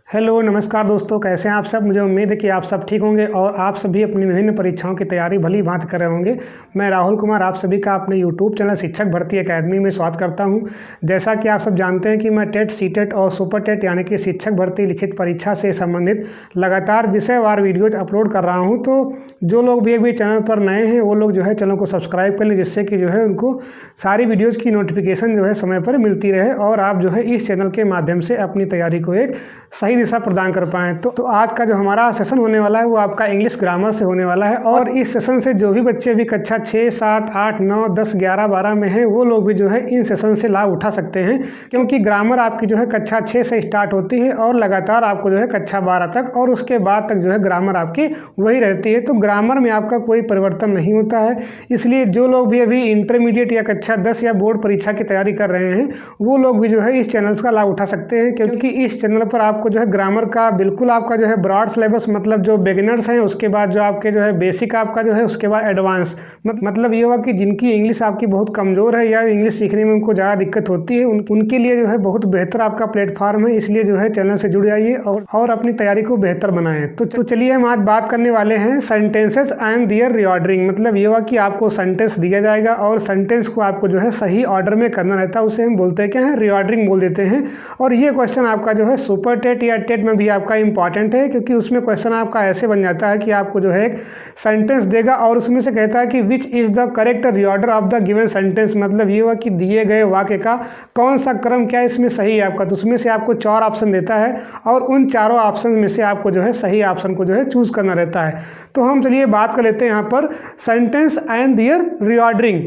Hello नमस्कार दोस्तों, कैसे हैं आप सब। मुझे उम्मीद है कि आप सब ठीक होंगे और आप सभी अपनी विभिन्न परीक्षाओं की तैयारी भली भांति कर रहे होंगे। मैं राहुल कुमार आप सभी का अपने यूट्यूब चैनल शिक्षक भर्ती एकेडमी में स्वागत करता हूं। जैसा कि आप सब जानते हैं कि मैं टेट, सीटेट और सुपर टेट यानी कि शिक्षक भर्ती लिखित परीक्षा से संबंधित लगातार विषयवार वीडियोज अपलोड कर रहा हूँ। तो जो लोग भी अभी चैनल पर नए हैं वो लोग जो है चैनल को सब्सक्राइब कर लें, जिससे कि जो है उनको सारी वीडियोज़ की नोटिफिकेशन जो है समय पर मिलती रहे और आप जो है इस चैनल के माध्यम से अपनी तैयारी को एक सही दिशा प्रदान कर पाएँ। तो आज का जो हमारा सेशन होने वाला है वो आपका इंग्लिश ग्रामर से होने वाला है। और इस सेशन से जो भी बच्चे भी कक्षा 6, 7, 8, 9, 10, 11, 12 में हैं वो लोग भी जो है इन सेशन से लाभ उठा सकते हैं, क्योंकि ग्रामर आपकी जो है कक्षा 6 से स्टार्ट होती है और लगातार आपको जो है कक्षा 12 तक और उसके बाद तक जो है ग्रामर आपकी वही रहती है। तो ग्रामर में आपका कोई परिवर्तन नहीं होता है। इसलिए जो लोग भी अभी इंटरमीडिएट या कक्षा 10 या बोर्ड परीक्षा की तैयारी कर रहे हैं वो लोग भी जो है इस चैनल का लाभ उठा सकते हैं, क्योंकि इस चैनल पर आपको जो है ग्रामर का बिल्कुल आपका जो है ब्रॉड सिलेबस, मतलब जो बिगिनर्स हैं उसके बाद जो आपके जो है बेसिक आपका जो है उसके बाद एडवांस, मतलब ये हुआ कि जिनकी इंग्लिश आपकी बहुत कमज़ोर है या इंग्लिश सीखने में उनको ज़्यादा दिक्कत होती है उनके लिए जो है बहुत बेहतर आपका प्लेटफॉर्म है। इसलिए जो है चैनल से जुड़ जाइए और अपनी तैयारी को बेहतर बनाएं। तो चलिए हम आज बात करने वाले हैं सेंटेंसेस एंड देयर रीऑर्डरिंग। मतलब ये हुआ कि आपको सेंटेंस दिया जाएगा और सेंटेंस को आपको जो है सही ऑर्डर में करना रहता है, उसे हम बोलते हैं क्या है, रीऑर्डरिंग बोल देते हैं। और ये क्वेश्चन आपका जो है सुपर टेट या टेट में भी आपका इंपॉर्टेंट है, क्योंकि उसमें क्वेश्चन आपका ऐसे बन जाता है कि आपको जो है एक सेंटेंस देगा और उसमें से कहता है कि which is the correct reorder of the given sentence. मतलब ये हुआ कि दिए गए वाक्य का कौन सा क्रम क्या इसमें सही है आपका। तो उसमें से आपको 4 ऑप्शन देता है और उन चारों ऑप्शन में से आपको जो है सही ऑप्शन को जो है चूज करना रहता है। तो हम चलिए बात कर लेते हैं यहाँ पर सेंटेंस एंड देयर रीऑर्डरिंग।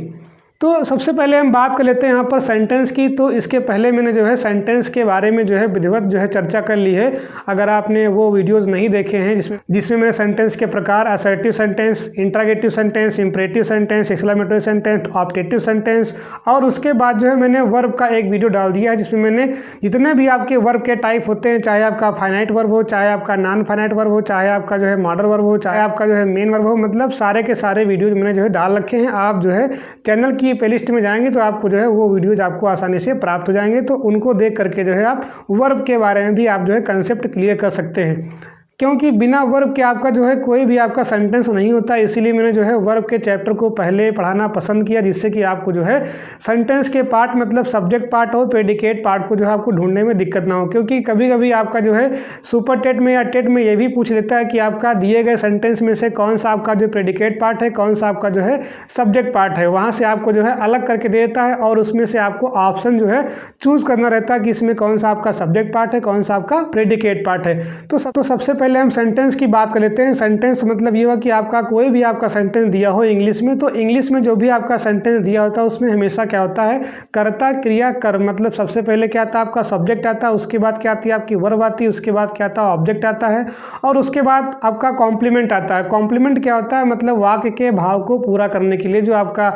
तो सबसे पहले हम बात कर लेते हैं यहाँ पर सेंटेंस की। तो इसके पहले मैंने जो है सेंटेंस के बारे में जो है विधिवत जो है चर्चा कर ली है। अगर आपने वो वीडियोस नहीं देखे हैं जिसमें मैंने सेंटेंस के प्रकार, assertive sentence, interrogative sentence, imperative sentence, exclamatory sentence, objective sentence और उसके बाद जो है मैंने वर्ब का एक वीडियो डाल दिया है, जिसमें मैंने जितने भी आपके वर्ब के टाइप होते हैं, चाहे आपका फाइनाइट वर्ब हो, चाहे आपका नॉन फाइनाइट वर्ब हो, चाहे आपका जो है मॉडल वर्ब हो, चाहे आपका जो है मेन वर्ब हो, मतलब सारे के सारे वीडियोज मैंने जो है डाल रखे हैं। आप जो है चैनल की प्लेलिस्ट में जाएंगे तो आपको जो है वो वीडियोज आपको आसानी से प्राप्त हो जाएंगे। तो उनको देख करके जो है आप वर्ब के बारे में भी आप जो है कंसेप्ट क्लियर कर सकते हैं, क्योंकि बिना वर्ब के आपका जो है कोई भी आपका सेंटेंस नहीं होता। इसीलिए मैंने जो है वर्ब के चैप्टर को पहले पढ़ाना पसंद किया, जिससे कि आपको जो है सेंटेंस के पार्ट, मतलब सब्जेक्ट पार्ट और प्रेडिकेट पार्ट को जो है आपको ढूंढने में दिक्कत ना हो। क्योंकि कभी कभी आपका जो है सुपर टेट में या टेट में ये भी पूछ लेता है कि आपका दिए गए सेंटेंस में से कौन सा आपका जो प्रेडिकेट पार्ट है, कौन सा आपका जो है सब्जेक्ट पार्ट है। वहाँ से आपको जो है अलग करके दे देता है और उसमें से आपको ऑप्शन जो है चूज करना रहता है कि इसमें कौन सा आपका सब्जेक्ट पार्ट है, कौन सा आपका प्रेडिकेट पार्ट है। तो सबसे पहले हम सेंटेंस की बात कर लेते हैं। सेंटेंस मतलब ये हुआ कि आपका कोई भी आपका सेंटेंस दिया हो इंग्लिश में, तो इंग्लिश में जो भी आपका सेंटेंस दिया होता है उसमें हमेशा क्या होता है, कर्ता क्रिया कर्म। मतलब सबसे पहले क्या आता है आपका सब्जेक्ट आता है, उसके बाद क्या आती है आपकी वर्ब आती है, उसके बाद क्या आता है ऑब्जेक्ट आता है और उसके बाद आपका कॉम्प्लीमेंट आता है। कॉम्प्लीमेंट क्या होता है, मतलब वाक्य के भाव को पूरा करने के लिए जो आपका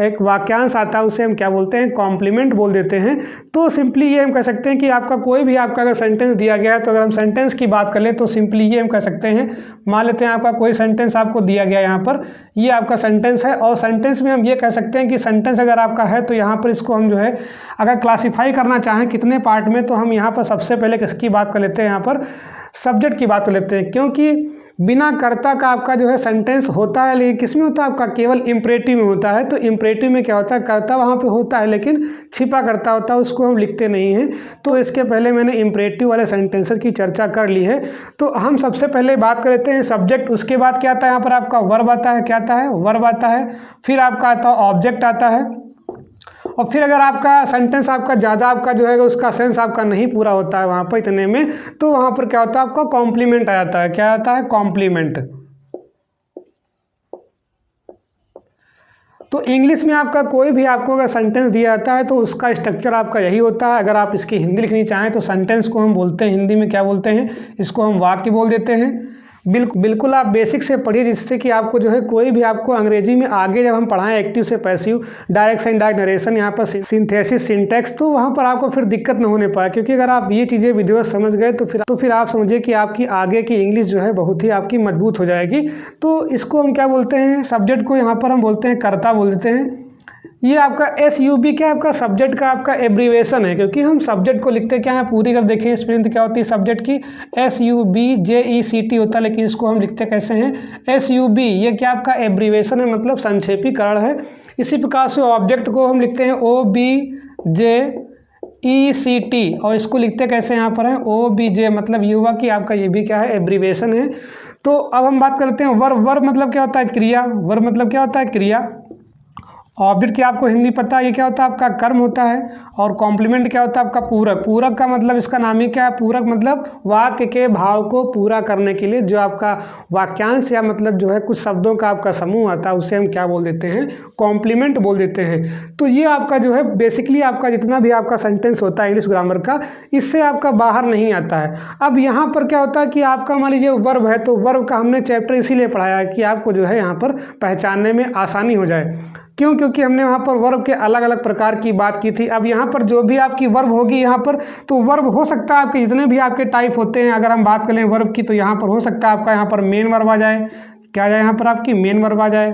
एक वाक्यांश आता है उसे हम क्या बोलते हैं, कॉम्प्लीमेंट बोल देते हैं। तो सिंपली ये हम कह सकते हैं कि आपका कोई भी आपका अगर सेंटेंस दिया गया है, तो अगर हम सेंटेंस की बात कर लें तो सिंपली ये हम कह सकते हैं, मान लेते हैं आपका कोई सेंटेंस आपको दिया गया यहाँ पर, ये आपका सेंटेंस है और सेंटेंस में हम ये कह सकते हैं कि सेंटेंस अगर आपका है तो यहाँ पर इसको हम जो है अगर क्लासिफाई करना चाहें कितने पार्ट में, तो हम यहाँ पर सबसे पहले किसकी बात कर लेते हैं, यहाँ पर सब्जेक्ट की बात कर लेते हैं। क्योंकि बिना कर्ता का आपका जो है सेंटेंस होता है, लेकिन किस में होता है आपका, केवल इम्परेटिव में होता है। तो इम्परेटिव में क्या होता है, कर्ता वहाँ पे होता है लेकिन छिपा कर्ता होता है, उसको हम लिखते नहीं हैं। तो इसके पहले मैंने इम्परेटिव वाले सेंटेंसेस की चर्चा कर ली है। तो हम सबसे पहले बात कर लेते हैं सब्जेक्ट। उसके बाद क्या आता है यहाँ पर आपका वर्ब आता है, क्या आता है, वर्ब आता है, फिर आपका आता है ऑब्जेक्ट आता है और फिर अगर आपका सेंटेंस आपका ज़्यादा आपका जो है उसका सेंस आपका नहीं पूरा होता है वहाँ पर इतने में, तो वहाँ पर क्या होता है आपका कॉम्प्लीमेंट आ जाता है। क्या आता है, कॉम्प्लीमेंट। तो इंग्लिश में आपका कोई भी आपको अगर सेंटेंस दिया जाता है तो उसका स्ट्रक्चर आपका यही होता है। अगर आप इसकी हिंदी लिखनी चाहें तो सेंटेंस को हम बोलते हैं हिंदी में क्या बोलते हैं, इसको हम वाक्य बोल देते हैं। बिल्कुल आप बेसिक से पढ़िए, जिससे कि आपको जो है कोई भी आपको अंग्रेजी में आगे जब हम पढ़ाएं एक्टिव से पैसिव, डायरेक्ट से इनडायरेक्ट नरेशन, यहाँ पर सिंथेसिस, सिंटैक्स, तो वहाँ पर आपको फिर दिक्कत न होने पाए। क्योंकि अगर आप ये चीज़ें विधिवत समझ गए तो फिर आप समझिए कि आपकी आगे की इंग्लिश जो है बहुत ही आपकी मजबूत हो जाएगी। तो इसको हम क्या बोलते हैं, सब्जेक्ट को यहाँ पर हम बोलते हैं कर्ता बोल देते हैं। ये आपका SUB क्या है, आपका सब्जेक्ट का आपका एब्रीवेशन है, क्योंकि हम सब्जेक्ट को लिखते क्या है, पूरी कर देखें स्पेलिंग क्या होती है सब्जेक्ट की, SUBJECT होता है, लेकिन इसको हम लिखते कैसे हैं, SUB। ये क्या आपका एब्रीवेशन है, मतलब संक्षेपीकरण है। इसी प्रकार से ऑब्जेक्ट को हम लिखते हैं OBJECT, और इसको लिखते कैसे यहाँ पर है, OBJ, मतलब ये हुआ कि आपका ये भी क्या है, एब्रीवेशन है। तो अब हम बात करते हैं वर्ब। वर्ब मतलब क्या होता है, क्रिया। वर्ब मतलब क्या होता है, क्रिया। ऑब्जेक्ट की आपको हिंदी पता है, ये क्या होता है, आपका कर्म होता है। और कॉम्प्लीमेंट क्या होता है, आपका पूरक। पूरक का मतलब इसका नाम ही क्या है, पूरक मतलब वाक्य के भाव को पूरा करने के लिए जो आपका वाक्यांश या मतलब जो है कुछ शब्दों का आपका समूह आता है, उसे हम क्या बोल देते हैं, कॉम्प्लीमेंट बोल देते हैं। तो ये आपका जो है बेसिकली आपका जितना भी आपका सेंटेंस होता है इंग्लिश ग्रामर का, इससे आपका बाहर नहीं आता है। अब यहाँ पर क्या होता है कि आपका मान लीजिए वर्ब है, तो वर्ब का हमने चैप्टर इसीलिए पढ़ाया है कि आपको जो है यहाँ पर पहचानने में आसानी हो जाए। क्यों, क्योंकि हमने वहाँ पर वर्ब के अलग अलग प्रकार की बात की थी। अब यहाँ पर जो भी आपकी वर्ब होगी यहाँ पर, तो वर्ब हो सकता है आपके जितने भी आपके टाइप होते हैं, अगर हम बात करें वर्ब की, तो यहाँ पर हो सकता है आपका यहाँ पर मेन वर्ब आ जाए। क्या आ जाए यहाँ पर, आपकी मेन वर्ब आ जाए।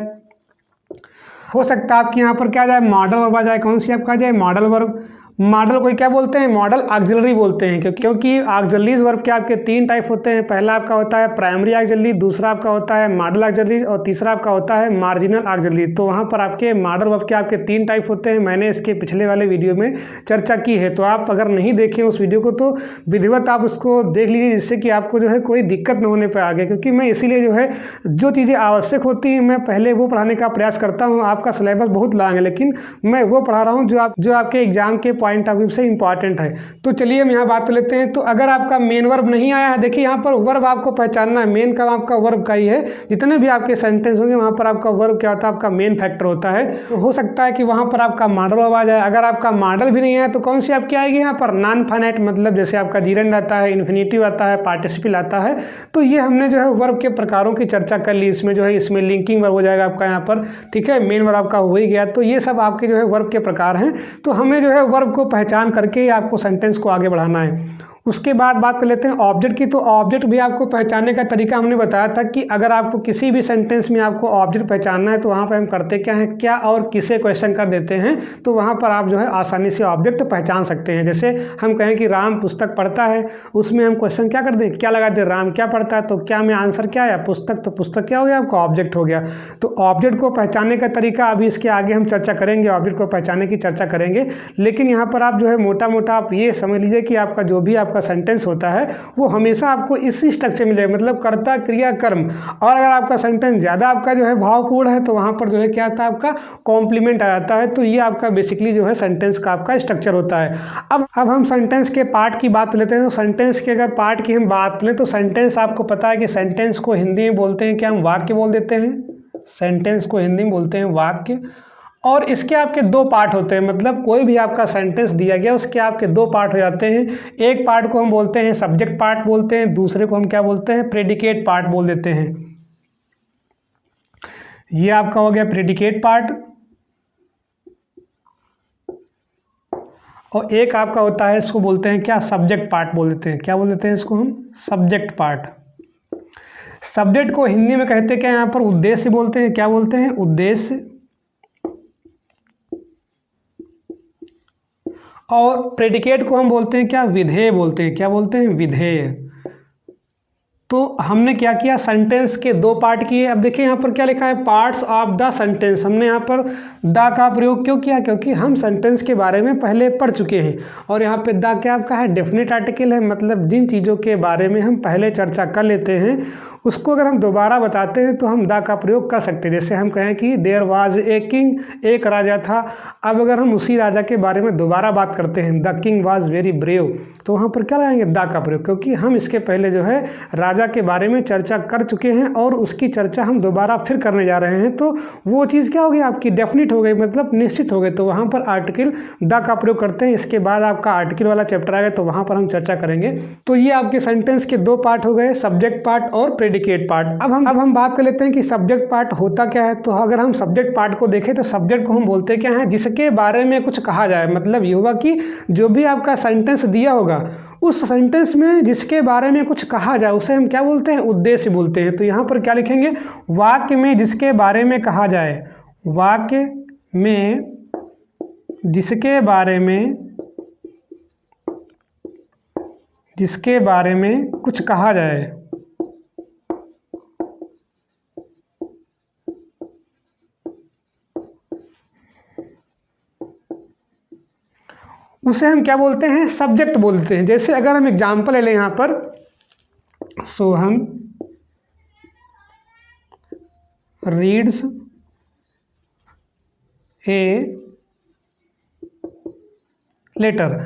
हो सकता है आपके यहाँ पर क्या आ जाए, मॉडल वर्ब आ जाए। कौन सी आपका आ जाए, मॉडल वर्ब। मॉडल को क्या बोलते हैं, मॉडल ऑक्सिलरी बोलते हैं, क्योंकि ऑक्सिलरीज वर्ब के आपके 3 टाइप होते हैं। पहला आपका होता है प्राइमरी ऑक्सिलरी, दूसरा आपका होता है मॉडल ऑक्सिलरी, और तीसरा आपका होता है मार्जिनल ऑक्सिलरी। तो वहाँ पर आपके मॉडल वर्ब के आपके 3 टाइप होते हैं। मैंने इसके पिछले वाले वीडियो में चर्चा की है, तो आप अगर नहीं देखें उस वीडियो को तो विधिवत आप उसको देख लीजिए, जिससे कि आपको जो है कोई दिक्कत न होने पर आगे। क्योंकि मैं इसीलिए जो है जो चीज़ें आवश्यक होती हैं मैं पहले वो पढ़ाने का प्रयास करता हूँ। आपका सिलेबस बहुत लॉन्ग है, लेकिन मैं वो पढ़ा रहा हूँ जो आपके एग्जाम के पॉइंट ऑफ व्यू से इंपॉर्टेंट है। तो चलिए हम यहाँ बात कर लेते हैं। तो अगर आपका मेन वर्ब नहीं आया है, देखिए यहाँ पर वर्ब आपको पहचानना है, मेन का आपका वर्ब का ही है। जितने भी आपके सेंटेंस होंगे वहाँ पर आपका वर्ब क्या होता है, आपका मेन फैक्टर होता है। तो हो सकता है कि वहाँ पर आपका मॉडल वर्ब आ जाए। अगर आपका मॉडल भी नहीं है तो कौन सी आपकी आएगी यहाँ पर, नॉन फाइनाइट, मतलब जैसे आपका जीरेंड आता है, इन्फिनिटिव आता है, पार्टिसिपल आता है। तो ये हमने जो है वर्ब के प्रकारों की चर्चा कर ली। इसमें जो है इसमें लिंकिंग वर्ब हो जाएगा आपका यहाँ पर, ठीक है, मेन वर्ब आपका हो ही गया। तो ये सब आपके जो है वर्ब के प्रकार हैं। तो हमें जो है वर्ब को पहचान करके आपको सेंटेंस को आगे बढ़ाना है। उसके बाद बात कर लेते हैं ऑब्जेक्ट की। तो ऑब्जेक्ट भी आपको पहचानने का तरीका हमने बताया था कि अगर आपको किसी भी सेंटेंस में आपको ऑब्जेक्ट पहचानना है तो वहाँ पर हम करते क्या है, क्या और किसे क्वेश्चन कर देते हैं, तो वहाँ पर आप जो है आसानी से ऑब्जेक्ट पहचान सकते हैं। जैसे हम कहें कि राम पुस्तक पढ़ता है, उसमें हम क्वेश्चन क्या कर दें, क्या लगा दें, राम क्या पढ़ता है, तो क्या में आंसर क्या आया, पुस्तक। तो पुस्तक क्या हो गया, आपका ऑब्जेक्ट हो गया। तो ऑब्जेक्ट को पहचानने का तरीका अभी इसके आगे हम चर्चा करेंगे, ऑब्जेक्ट को पहचानने की चर्चा करेंगे। लेकिन यहाँ पर आप जो है मोटा मोटा आप ये समझ लीजिए कि आपका जो भी आपका सेंटेंस होता है वो हमेशा आपको इसी स्ट्रक्चर मिलेगा, मतलब कर्ता क्रिया कर्म। और अगर आपका सेंटेंस ज़्यादा आपका जो है भावपूर्ण है तो वहाँ पर जो है क्या आता है, आपका कॉम्प्लीमेंट आ जाता है। तो ये आपका बेसिकली जो है सेंटेंस का आपका स्ट्रक्चर होता है। अब हम सेंटेंस के पार्ट की बात लेते हैं। तो सेंटेंस के अगर पार्ट की हम बात लें तो सेंटेंस आपको पता है कि सेंटेंस को हिंदी में बोलते हैं क्या, हम वाक्य बोल देते हैं। सेंटेंस को हिंदी में बोलते हैं वाक्य। और इसके आपके 2 पार्ट होते हैं, मतलब कोई भी आपका सेंटेंस दिया गया उसके आपके 2 पार्ट हो जाते हैं। एक पार्ट को हम बोलते हैं सब्जेक्ट पार्ट बोलते हैं, दूसरे को हम क्या बोलते हैं, प्रेडिकेट पार्ट बोल देते हैं। ये आपका हो गया प्रेडिकेट पार्ट। और एक आपका होता है, इसको बोलते हैं क्या, सब्जेक्ट पार्ट बोल देते हैं। क्या बोल देते हैं इसको हम, सब्जेक्ट पार्ट। सब्जेक्ट को हिंदी में कहते क्या, यहाँ पर उद्देश्य बोलते हैं। क्या बोलते हैं, उद्देश्य। और प्रेडिकेट को हम बोलते हैं क्या, विधेय बोलते हैं। क्या बोलते हैं, विधेय। तो हमने क्या किया, सेंटेंस के 2 पार्ट किए। अब देखिए यहाँ पर क्या लिखा है, पार्ट्स ऑफ द सेंटेंस। हमने यहाँ पर द का प्रयोग क्यों किया, क्योंकि हम सेंटेंस के बारे में पहले पढ़ चुके हैं। और यहाँ पे द क्या आपका है, डेफिनेट आर्टिकल है, मतलब जिन चीज़ों के बारे में हम पहले चर्चा कर लेते हैं उसको अगर हम दोबारा बताते हैं तो हम द का प्रयोग कर सकते हैं। जैसे हम कहें कि देयर वाज ए किंग, एक राजा था। अब अगर हम उसी राजा के बारे में दोबारा बात करते हैं, the king was very brave, तो वहाँ पर क्या लगाएंगे, द का प्रयोग, क्योंकि हम इसके पहले जो है राजा के बारे में चर्चा कर चुके हैं और उसकी चर्चा हम दोबारा फिर करने जा रहे हैं। तो वो चीज़ क्या हो गई, आपकी डेफिनिट हो गई, मतलब निश्चित हो गई। तो वहाँ पर आर्टिकल द का प्रयोग करते हैं। इसके बाद आपका आर्टिकल वाला चैप्टर आएगा तो वहाँ पर हम चर्चा करेंगे। तो ये आपके सेंटेंस के 2 पार्ट हो गए, सब्जेक्ट पार्ट और प्रेडिकेट पार्ट। अब हम बात कर लेते हैं कि सब्जेक्ट पार्ट होता क्या है। तो अगर हम सब्जेक्ट पार्ट को देखें तो सब्जेक्ट को हम बोलते क्या है, जिसके बारे में कुछ कहा जाए। मतलब ये हुआ कि जो भी आपका सेंटेंस दिया होगा उस सेंटेंस में जिसके बारे में कुछ कहा जाए उसे हम क्या बोलते हैं, उद्देश्य बोलते हैं। तो यहाँ पर क्या लिखेंगे, वाक्य में जिसके बारे में कहा जाए, वाक्य में जिसके बारे में कुछ कहा जाए, उसे हम क्या बोलते हैं, सब्जेक्ट बोलते हैं। जैसे अगर हम एग्जाम्पल ले लें यहाँ पर, सोहन रीड्स ए लेटर।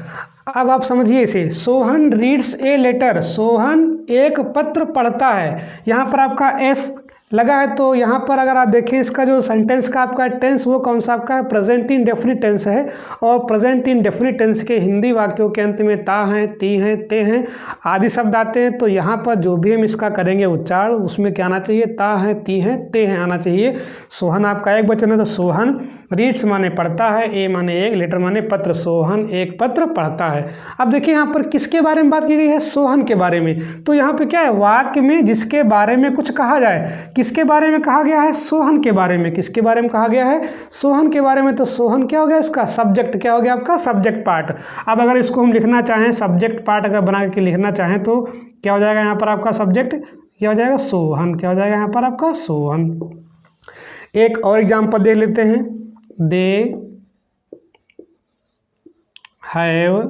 अब आप समझिए इसे, Sohan reads a letter, Sohan एक पत्र पढ़ता है। यहाँ पर आपका एस लगा है, तो यहाँ पर अगर आप देखें इसका जो सेंटेंस का आपका टेंस वो कौन सा आपका प्रेजेंट इंडेफिनिट टेंस है। और प्रेजेंट इंडेफिनिट टेंस के हिंदी वाक्यों के अंत में ता हैं, ती हैं, ते हैं आदि शब्द आते हैं। तो यहाँ पर जो भी हम इसका करेंगे उच्चारण, उसमें क्या आना चाहिए, ता हैं, ती हैं, ते हैं आना चाहिए। सोहन आपका एक वचन है, तो सोहन रीड्स माने पढ़ता है, ए माने एक, लेटर माने पत्र, सोहन एक पत्र पढ़ता है। अब देखिए यहाँ पर किसके बारे में बात की गई है, सोहन के बारे में। तो यहाँ पे क्या है, वाक्य में जिसके बारे में कुछ कहा जाए, किसके बारे में कहा गया है, सोहन के बारे में। किसके बारे में कहा गया है, सोहन के बारे में। तो सोहन क्या हो गया, इसका सब्जेक्ट क्या हो गया, आपका सब्जेक्ट पार्ट। अब अगर इसको हम लिखना चाहें, सब्जेक्ट पार्ट अगर बना के लिखना चाहें तो क्या हो जाएगा यहाँ पर आपका सब्जेक्ट, क्या हो जाएगा, सोहन। क्या हो जाएगा यहाँ पर आपका सोहन। एक और एग्जाम्पल दे लेते हैं, they have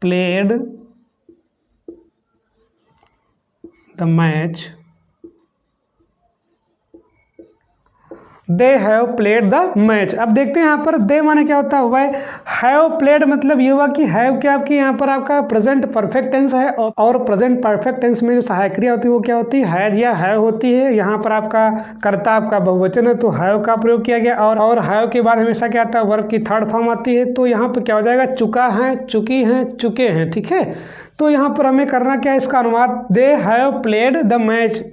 played the match, they have played the match. अब देखते हैं यहाँ पर दे माने क्या होता है, वह। हैव प्लेड मतलब ये हुआ कि हैव क्या आपकी यहाँ पर आपका प्रेजेंट परफेक्ट टेंस है, और प्रेजेंट परफेक्ट टेंस में जो सहायक क्रिया होती है वो क्या होती है, हैज या हैव होती है। यहाँ पर आपका कर्ता आपका बहुवचन है, तो हैव का प्रयोग किया गया। और हैव के बाद हमेशा क्या आता है, वर्ब की थर्ड फॉर्म आती है। तो यहाँ पर क्या हो जाएगा, चुका है, चुकी हैं, चुके हैं, ठीक है। तो यहाँ पर हमें करना क्या है, इसका अनुवाद, they have played the match,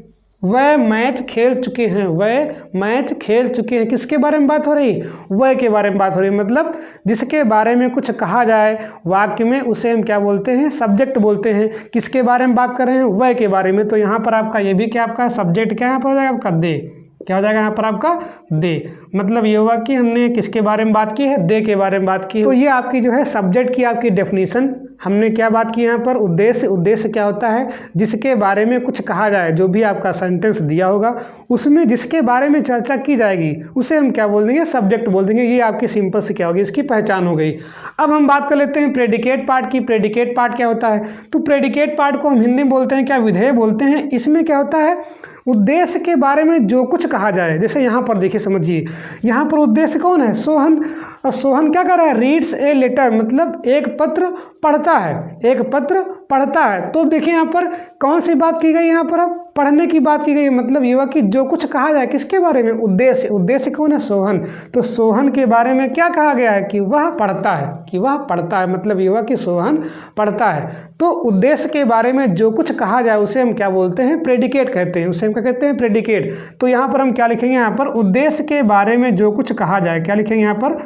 वह मैच खेल चुके हैं, वह मैच खेल चुके हैं। किसके बारे में बात हो रही, वह के बारे में बात हो रही है। मतलब जिसके बारे में कुछ कहा जाए वाक्य में, उसे हम क्या बोलते हैं, सब्जेक्ट बोलते हैं। किसके बारे में बात कर रहे हैं, वह के बारे में। तो यहाँ पर आपका ये भी क्या आपका सब्जेक्ट क्या यहाँ पर हो जाएगा, आपका दे। क्या हो जाएगा यहाँ पर आपका, दे। मतलब ये हुआ कि हमने किसके बारे में बात की है, दे के बारे में बात की है। तो ये आपकी जो है सब्जेक्ट की आपकी डेफिनेशन हमने क्या बात की यहाँ पर, उद्देश्य। उद्देश्य क्या होता है, जिसके बारे में कुछ कहा जाए, जो भी आपका सेंटेंस दिया होगा उसमें जिसके बारे में चर्चा की जाएगी उसे हम क्या बोल देंगे, सब्जेक्ट बोल देंगे। ये आपकी सिंपल से क्या होगी, इसकी पहचान हो गई। अब हम बात कर लेते हैं प्रेडिकेट पार्ट की। प्रेडिकेट पार्ट क्या होता है, तो प्रेडिकेट पार्ट को हम हिंदी में बोलते हैं क्या, विधेय बोलते हैं। इसमें क्या होता है, उद्देश्य के बारे में जो कुछ कहा जाए। जैसे यहाँ पर देखिए, समझिए यहाँ पर उद्देश्य कौन है, सोहन। और सोहन क्या कर रहा है, रीड्स ए लेटर, मतलब एक पत्र पढ़ता है, एक पत्र पढ़ता है। तो देखिए यहाँ पर कौन सी बात की गई, यहाँ पर अब पढ़ने की बात की गई। मतलब ये हुआ कि जो कुछ कहा जाए, किसके बारे में, उद्देश्य। उद्देश्य कौन है, सोहन। तो सोहन के बारे में क्या कहा गया है, कि वह पढ़ता है, कि वह पढ़ता है। मतलब ये हुआ कि सोहन पढ़ता है। तो उद्देश्य के बारे में जो कुछ कहा जाए उसे हम क्या बोलते हैं, प्रेडिकेट कहते हैं। उसे हम क्या कहते हैं, प्रेडिकेट। तो यहाँ पर हम क्या लिखेंगे, यहाँ पर उद्देश्य के बारे में जो कुछ कहा जाए, क्या लिखेंगे यहाँ पर,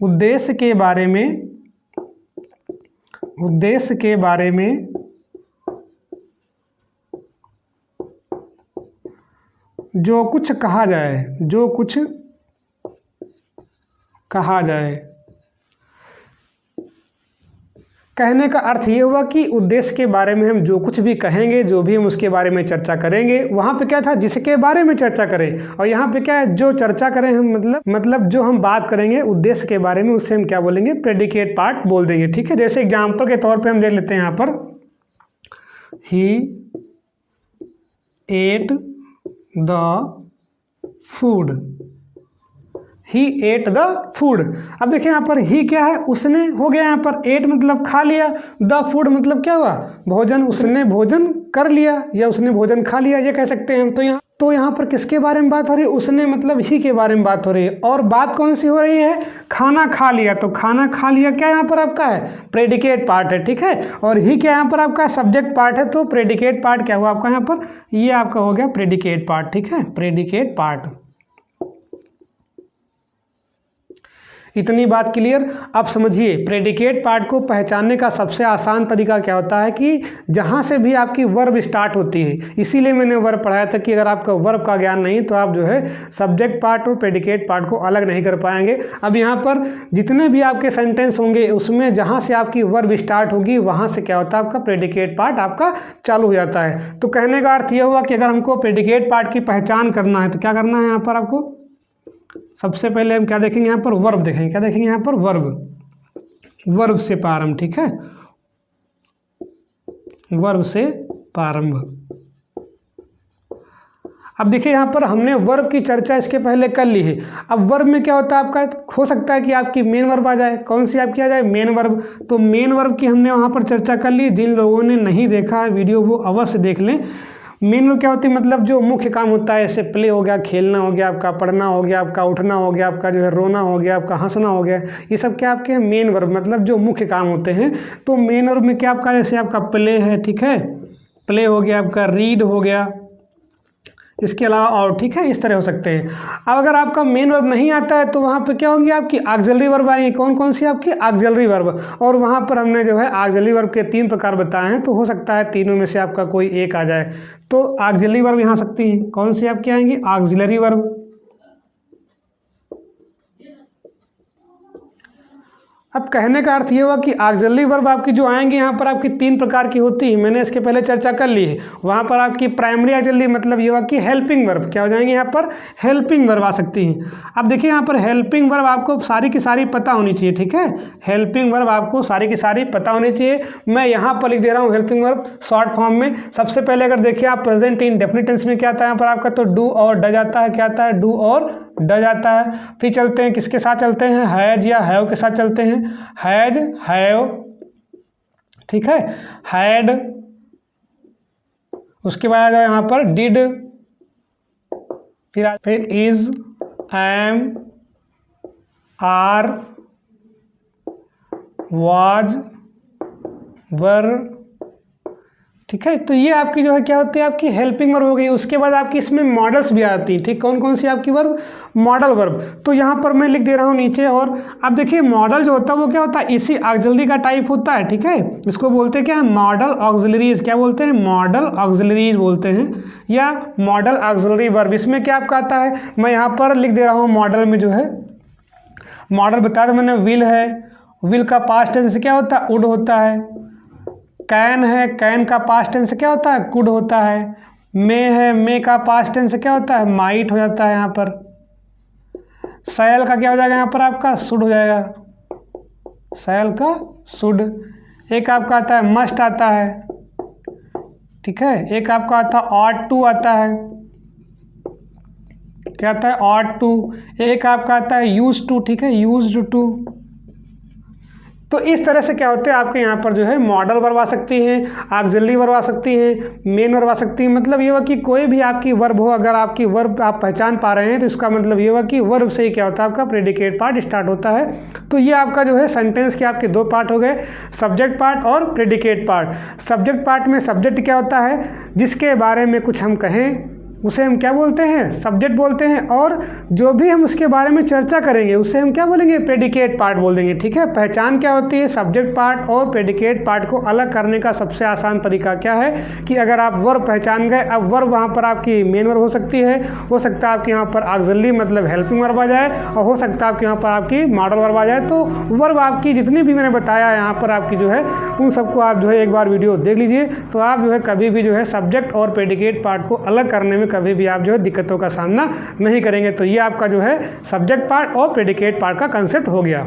उद्देश्य के बारे में, उद्देश्य के बारे में जो कुछ कहा जाए, जो कुछ कहा जाए। कहने का अर्थ ये हुआ कि उद्देश्य के बारे में हम जो कुछ भी कहेंगे, जो भी हम उसके बारे में चर्चा करेंगे, वहाँ पे क्या था, जिसके बारे में चर्चा करें। और यहाँ पे क्या है, जो चर्चा करें हम, मतलब जो हम बात करेंगे उद्देश्य के बारे में, उससे हम क्या बोलेंगे, प्रेडिकेट पार्ट बोल देंगे, ठीक है। जैसे एग्जाम्पल के तौर पे हम ले लेते हैं यहाँ पर, he ate the food, he ate the food. अब देखिए यहाँ पर ही क्या है, उसने हो गया, यहाँ पर एट मतलब खा लिया, द फूड मतलब क्या हुआ, भोजन। उसने भोजन कर लिया या उसने भोजन खा लिया, ये कह सकते हैं हम। तो यहाँ पर किसके बारे में बात हो रही है, उसने मतलब ही के बारे में बात हो रही है। और बात कौन सी हो रही है, खाना खा लिया। तो खाना खा लिया क्या यहाँ पर आपका है, प्रेडिकेट पार्ट है, ठीक है। और ही क्या यहाँ पर आपका सब्जेक्ट पार्ट है। तो प्रेडिकेट पार्ट क्या हुआ आपका यहाँ पर, ये आपका हो गया प्रेडिकेट पार्ट, ठीक है, प्रेडिकेट पार्ट। इतनी बात क्लियर। अब समझिए प्रेडिकेट पार्ट को पहचानने का सबसे आसान तरीका क्या होता है कि जहाँ से भी आपकी वर्ब स्टार्ट होती है, इसीलिए मैंने वर्ब पढ़ाया था कि अगर आपका वर्ब का ज्ञान नहीं तो आप जो है सब्जेक्ट पार्ट और प्रेडिकेट पार्ट को अलग नहीं कर पाएंगे। अब यहाँ पर जितने भी आपके सेंटेंस होंगे उसमें जहाँ से आपकी वर्ब स्टार्ट होगी वहाँ से क्या होता है आपका प्रेडिकेट पार्ट आपका चालू हो जाता है। तो कहने का अर्थ यह हुआ कि अगर हमको प्रेडिकेट पार्ट की पहचान करना है तो क्या करना है यहाँ पर आपको, सबसे पहले हम क्या देखेंगे यहाँ पर वर्ब देखेंगे। क्या देखेंगे यहाँ पर वर्ब, वर्ब से प्रारंभ, ठीक है, वर्ब से प्रारंभ। अब देखिए यहाँ पर हमने वर्ब की चर्चा इसके पहले कर ली है। अब वर्ब में क्या होता है आपका, हो सकता है कि आपकी मेन वर्ब आ जाए। कौन सी आपकी आ जाए, मेन वर्ब। तो मेन वर्ब की हमने वहाँ पर चर्चा कर ली। जिन लोगों ने नहीं देखा है वीडियो वो अवश्य देख लें। मेन वर्ब क्या होती है, मतलब जो मुख्य काम होता है, जैसे प्ले हो गया, खेलना हो गया आपका, पढ़ना हो गया आपका, उठना हो गया आपका, जो है रोना हो गया आपका, हंसना हो गया, ये सब क्या आपके मेन वर्ब, मतलब जो मुख्य काम होते हैं। तो मेन वर्ब में क्या आपका, जैसे आपका प्ले है, ठीक है, प्ले हो गया आपका, रीड हो गया, इसके अलावा और, ठीक है, इस तरह हो सकते हैं। अब अगर आपका मेन वर्ब नहीं आता है तो वहाँ पे क्या होंगी आपकी ऑक्सिलरी वर्ब आएंगी। कौन कौन सी आपकी ऑक्सिलरी वर्ब, और वहाँ पर हमने जो है ऑक्सिलरी वर्ब के 3 प्रकार बताए हैं। तो हो सकता है तीनों में से आपका कोई एक आ जाए। तो ऑक्सिलरी वर्ब यहाँ सकती हैं। कौन सी आपकी आएंगी, ऑक्सिलरी वर्ब। अब कहने का अर्थ ये हुआ कि ऑक्सिलरी वर्ब आपकी जो आएंगी यहाँ पर आपकी 3 प्रकार की होती है। मैंने इसके पहले चर्चा कर ली है। वहाँ पर आपकी प्राइमरी ऑक्सिलरी, मतलब ये हुआ कि हेल्पिंग वर्ब, क्या हो जाएंगे यहाँ पर, हेल्पिंग वर्ब आ सकती हैं। अब देखिए यहाँ पर हेल्पिंग वर्ब आपको सारी की सारी पता होनी चाहिए, ठीक है, हेल्पिंग वर्ब आपको सारी की सारी पता होनी चाहिए। मैं यहाँ पर लिख दे रहा हूँ हेल्पिंग वर्ब शॉर्ट फॉर्म में। सबसे पहले अगर देखिए आप प्रेजेंट इंडेफिनिट टेंस में क्या आता है यहाँ पर आपका, तो डू और डज आता है। क्या आता है, डू और डज आता है। फिर चलते हैं किसके साथ चलते हैं, हैज या हैव के साथ चलते हैं, हैज, हैव, ठीक है, हैड। उसके बाद आ जाए यहाँ पर डिड, फिर इज, एम, आर, वाज, वर, ठीक है। तो ये आपकी जो है क्या होती है, आपकी हेल्पिंग वर्ब हो गई। उसके बाद आपकी इसमें मॉडल्स भी आती हैं, ठीक, कौन कौन सी आपकी वर्ब, मॉडल वर्ब। तो यहाँ पर मैं लिख दे रहा हूँ नीचे। और अब देखिए मॉडल जो होता है वो क्या होता है, इसी ऑक्सिलरी का टाइप होता है, ठीक है। इसको बोलते हैं क्या, मॉडल ऑक्सिलरीज। क्या बोलते हैं, मॉडल ऑक्सिलरीज बोलते हैं, या मॉडल ऑक्सिलरी वर्ब। इसमें क्या आपका आता है, मैं यहाँ पर लिख दे रहा हूँ। मॉडल में जो है मॉडल बताया था मैंने, विल है, विल का पास्ट टेंस क्या होता है, वुड होता है। कैन है, कैन का पास्ट टेंस क्या होता है, कुड होता है। मे है, मे का पास्ट टेंस क्या होता है, माइट हो जाता है यहाँ पर। सैल का क्या हो जाएगा यहाँ पर आपका, शुड हो जाएगा, सैल का शुड। एक आपका आता है मस्ट आता है, ठीक है। एक आपका आता है ऑट टू आता है, क्या आता है, ऑट टू। एक आपका आता है यूज टू, ठीक है, यूज्ड टू। तो इस तरह से क्या होते हैं आपके यहाँ पर जो है मॉडल वर्ब आ सकती हैं, ऑक्सिलरी वर्ब आ सकती है, मेन वर्ब आ सकती है। मतलब ये हुआ कि कोई भी आपकी वर्ब हो, अगर आपकी वर्ब आप पहचान पा रहे हैं तो इसका मतलब ये हुआ कि वर्ब से ही क्या होता है आपका प्रेडिकेट पार्ट स्टार्ट होता है। तो ये आपका जो है सेंटेंस के आपके 2 पार्ट हो गए, सब्जेक्ट पार्ट और प्रेडिकेट पार्ट। सब्जेक्ट पार्ट में सब्जेक्ट क्या होता है, जिसके बारे में कुछ हम कहें उसे हम क्या बोलते हैं, सब्जेक्ट बोलते हैं। और जो भी हम उसके बारे में चर्चा करेंगे उसे हम क्या बोलेंगे, प्रेडिकेट पार्ट बोल देंगे, ठीक है। पहचान क्या होती है, सब्जेक्ट पार्ट और प्रेडिकेट पार्ट को अलग करने का सबसे आसान तरीका क्या है कि अगर आप वर्ब पहचान गए, अब वर्ब वहाँ पर आपकी मेन वर्ब हो सकती है, हो सकता है आपके यहाँ पर ऑक्सिलरी मतलब हेल्पिंग वर्ब आ जाए, और हो सकता है आपके यहाँ पर आपकी मॉडल वर्ब आ जाए। तो वर्ब आपकी जितनी भी मैंने बताया यहाँ पर आपकी जो है उन सबको आप जो है एक बार वीडियो देख लीजिए। तो आप जो है कभी भी जो है सब्जेक्ट और प्रेडिकेट पार्ट को अलग करने में कभी भी आप जो है दिक्कतों का सामना नहीं करेंगे। तो ये आपका जो है सब्जेक्ट पार्ट और प्रेडिकेट पार्ट का कंसेप्ट हो गया।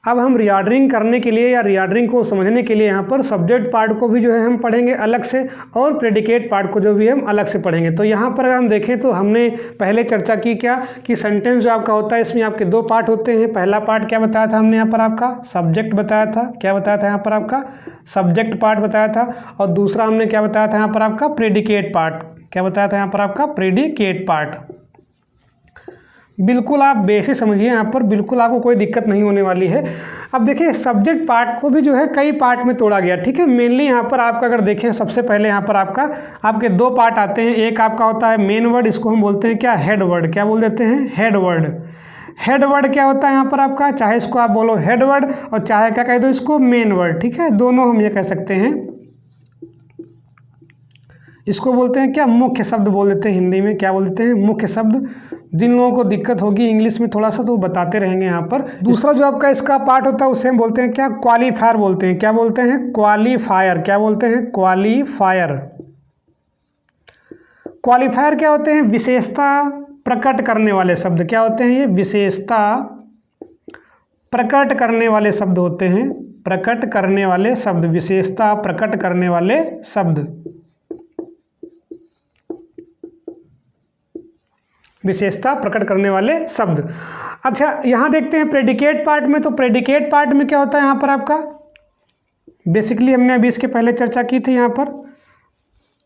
अब हम रीऑर्डरिंग करने के लिए या रीऑर्डरिंग को समझने के लिए यहाँ पर सब्जेक्ट पार्ट को भी जो है हम पढ़ेंगे अलग से, और प्रेडिकेट पार्ट को जो भी हम अलग से पढ़ेंगे। तो यहाँ पर अगर हम देखें तो हमने पहले चर्चा की क्या कि सेंटेंस जो आपका होता है इसमें आपके 2 पार्ट होते हैं। पहला पार्ट क्या बताया था हमने यहाँ पर आपका, सब्जेक्ट बताया था। क्या बताया था यहाँ पर आपका, सब्जेक्ट पार्ट बताया था। और दूसरा हमने क्या बताया था यहाँ पर आपका, प्रेडिकेट पार्ट। क्या बताया था यहाँ पर आपका, प्रेडिकेट पार्ट। बिल्कुल आप बेसिक समझिए, यहाँ पर बिल्कुल आपको कोई दिक्कत नहीं होने वाली है। अब देखिए सब्जेक्ट पार्ट को भी जो है कई पार्ट में तोड़ा गया, ठीक है। मेनली यहाँ पर आपका अगर देखें सबसे पहले यहाँ पर आपका आपके 2 पार्ट आते हैं। एक आपका होता है मेन वर्ड, इसको हम बोलते हैं क्या, हेड वर्ड। क्या बोल देते हैं, हेड वर्ड। हेड वर्ड क्या होता है यहाँ पर आपका, चाहे इसको आप बोलो हेड वर्ड और चाहे क्या कह दो इसको मेन वर्ड, ठीक है, दोनों हम ये कह सकते हैं। इसको बोलते हैं क्या, मुख्य शब्द बोल देते हैं हिंदी में, क्या बोल देते हैं, मुख्य शब्द। जिन लोगों को दिक्कत होगी इंग्लिश में थोड़ा सा तो बताते रहेंगे यहाँ पर। दूसरा जो आपका इसका पार्ट होता है उसे हम बोलते हैं क्या, क्वालिफायर बोलते हैं। क्या बोलते हैं, क्वालिफायर। क्या बोलते हैं, क्वालिफायर। क्वालिफायर क्या होते हैं, विशेषता प्रकट करने वाले शब्द। क्या होते हैं ये, विशेषता प्रकट करने वाले शब्द होते हैं, प्रकट करने वाले शब्द, विशेषता प्रकट करने वाले शब्द, विशेषता प्रकट करने वाले शब्द। अच्छा यहाँ देखते हैं प्रेडिकेट पार्ट में, तो प्रेडिकेट पार्ट में क्या होता है यहाँ पर आपका, बेसिकली हमने अभी इसके पहले चर्चा की थी। यहाँ पर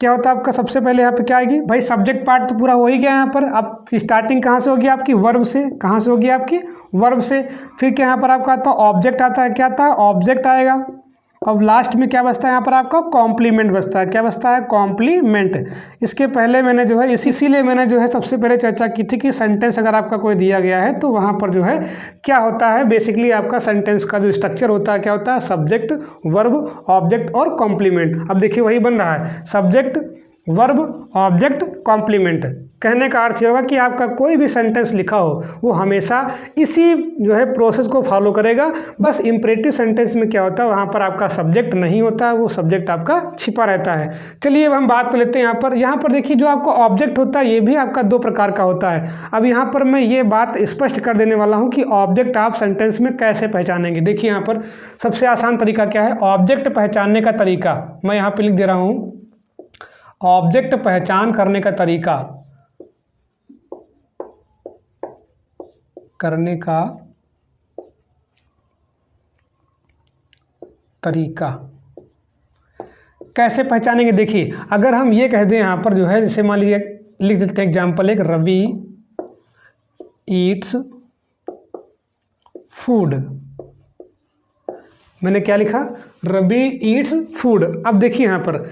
क्या होता है आपका, सबसे पहले यहाँ पे क्या आएगी भाई, सब्जेक्ट पार्ट तो पूरा हो ही गया यहाँ पर। अब स्टार्टिंग कहाँ से होगी आपकी, वर्ब से। कहाँ से होगी आपकी, वर्ब से। फिर क्या यहाँ पर आपका आता है, ऑब्जेक्ट आता है। क्या आता है, ऑब्जेक्ट आएगा। और लास्ट में क्या बचता है यहाँ पर आपका, कॉम्प्लीमेंट बचता है। क्या बचता है, कॉम्प्लीमेंट। इसके पहले मैंने जो है इसीलिए मैंने जो है सबसे पहले चर्चा की थी कि सेंटेंस अगर आपका कोई दिया गया है तो वहाँ पर जो है क्या होता है, बेसिकली आपका सेंटेंस का जो स्ट्रक्चर होता है क्या होता है, सब्जेक्ट, वर्ब, ऑब्जेक्ट और कॉम्प्लीमेंट। अब देखिए वही बन रहा है, सब्जेक्ट, वर्ब, ऑब्जेक्ट, कॉम्प्लीमेंट। कहने का अर्थ ये होगा कि आपका कोई भी सेंटेंस लिखा हो वो हमेशा इसी जो है प्रोसेस को फॉलो करेगा। बस इम्परेटिव सेंटेंस में क्या होता है, वहाँ पर आपका सब्जेक्ट नहीं होता, वो सब्जेक्ट आपका छिपा रहता है। चलिए अब हम बात कर लेते हैं यहाँ पर देखिए जो आपका ऑब्जेक्ट होता है ये भी आपका दो प्रकार का होता है। अब यहाँ पर मैं ये बात स्पष्ट कर देने वाला हूँ कि ऑब्जेक्ट आप सेंटेंस में कैसे पहचानेंगे। देखिए यहाँ पर सबसे आसान तरीका क्या है, ऑब्जेक्ट पहचानने का तरीका मैं यहाँ पर लिख दे रहा हूँ। ऑब्जेक्ट पहचान करने का तरीका, कैसे पहचानेंगे। देखिए अगर हम ये कह दें यहाँ पर जो है, जैसे मान लीजिए लिख देते हैं एग्जाम्पल एक, रवि ईट्स फूड। मैंने क्या लिखा, रवि ईट्स फूड। अब देखिए यहाँ पर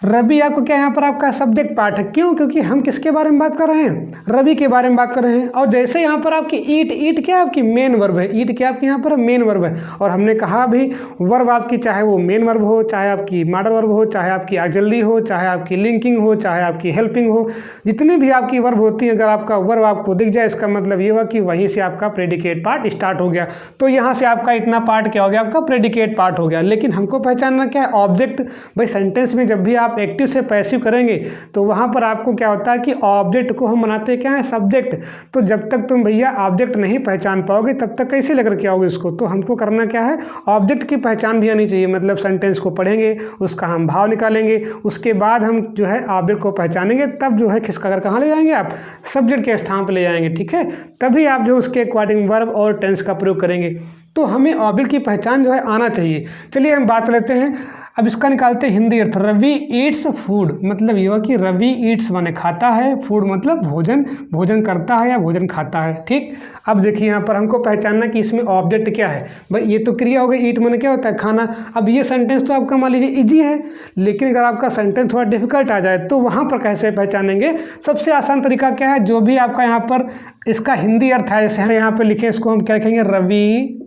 रवि आपको क्या यहाँ पर आपका सब्जेक्ट पार्ट है। क्यों, क्योंकि हम किसके बारे में बात कर रहे हैं, रवि के बारे में बात कर रहे हैं। और जैसे यहाँ पर आपकी ईट क्या आपकी मेन वर्ब है, ईट क्या आपकी यहाँ पर मेन वर्ब है। और हमने कहा भी वर्ब आपकी चाहे वो मेन वर्ब हो, चाहे आपकी मॉडल वर्ब हो, चाहे आपकी ऑक्सिलरी हो, चाहे आपकी लिंकिंग हो, चाहे आपकी हेल्पिंग हो, जितनी भी आपकी वर्ब होती है, अगर आपका वर्ब आपको दिख जाए इसका मतलब ये हुआ कि वहीं से आपका प्रेडिकेट पार्ट स्टार्ट हो गया। तो यहाँ से आपका इतना पार्ट क्या हो गया, आपका प्रेडिकेट पार्ट हो गया। लेकिन हमको पहचानना क्या है, ऑब्जेक्ट। भाई सेंटेंस में जब भी आप एक्टिव से पैसिव करेंगे तो वहां पर आपको क्या होता है कि ऑब्जेक्ट को हम बनाते क्या है, सब्जेक्ट। तो जब तक तुम भैया ऑब्जेक्ट नहीं पहचान पाओगे तब तक कैसे लेकर के आओगे इसको। तो हमको करना क्या है, ऑब्जेक्ट की पहचान भी आनी चाहिए। मतलब सेंटेंस को पढ़ेंगे, उसका हम भाव निकालेंगे, उसके बाद हम जो है ऑब्जेक्ट को पहचानेंगे, तब जो है खिसका कर कहाँ ले जाएंगे, आप सब्जेक्ट के स्थान पर ले जाएंगे। ठीक है, तभी आप जो उसके अकॉर्डिंग वर्ब और टेंस का प्रयोग करेंगे। तो हमें ऑब्जेक्ट की पहचान जो है आना चाहिए। चलिए हम बात लेते हैं, अब इसका निकालते हैं हिंदी अर्थ। रवि ईट्स फूड मतलब ये हुआ कि रवि ईट्स माने खाता है, फूड मतलब भोजन, भोजन करता है या भोजन खाता है। ठीक, अब देखिए यहाँ पर हमको पहचानना कि इसमें ऑब्जेक्ट क्या है। भाई ये तो क्रिया हो गई, ईट माने क्या होता है, खाना। अब ये सेंटेंस तो आपका मान लीजिए ईजी है, लेकिन अगर आपका सेंटेंस थोड़ा डिफिकल्ट आ जाए तो वहाँ पर कैसे पहचानेंगे। सबसे आसान तरीका क्या है, जो भी आपका यहाँ पर इसका हिंदी अर्थ है, जैसे यहाँ पर लिखे इसको हम क्या लिखेंगे, रवि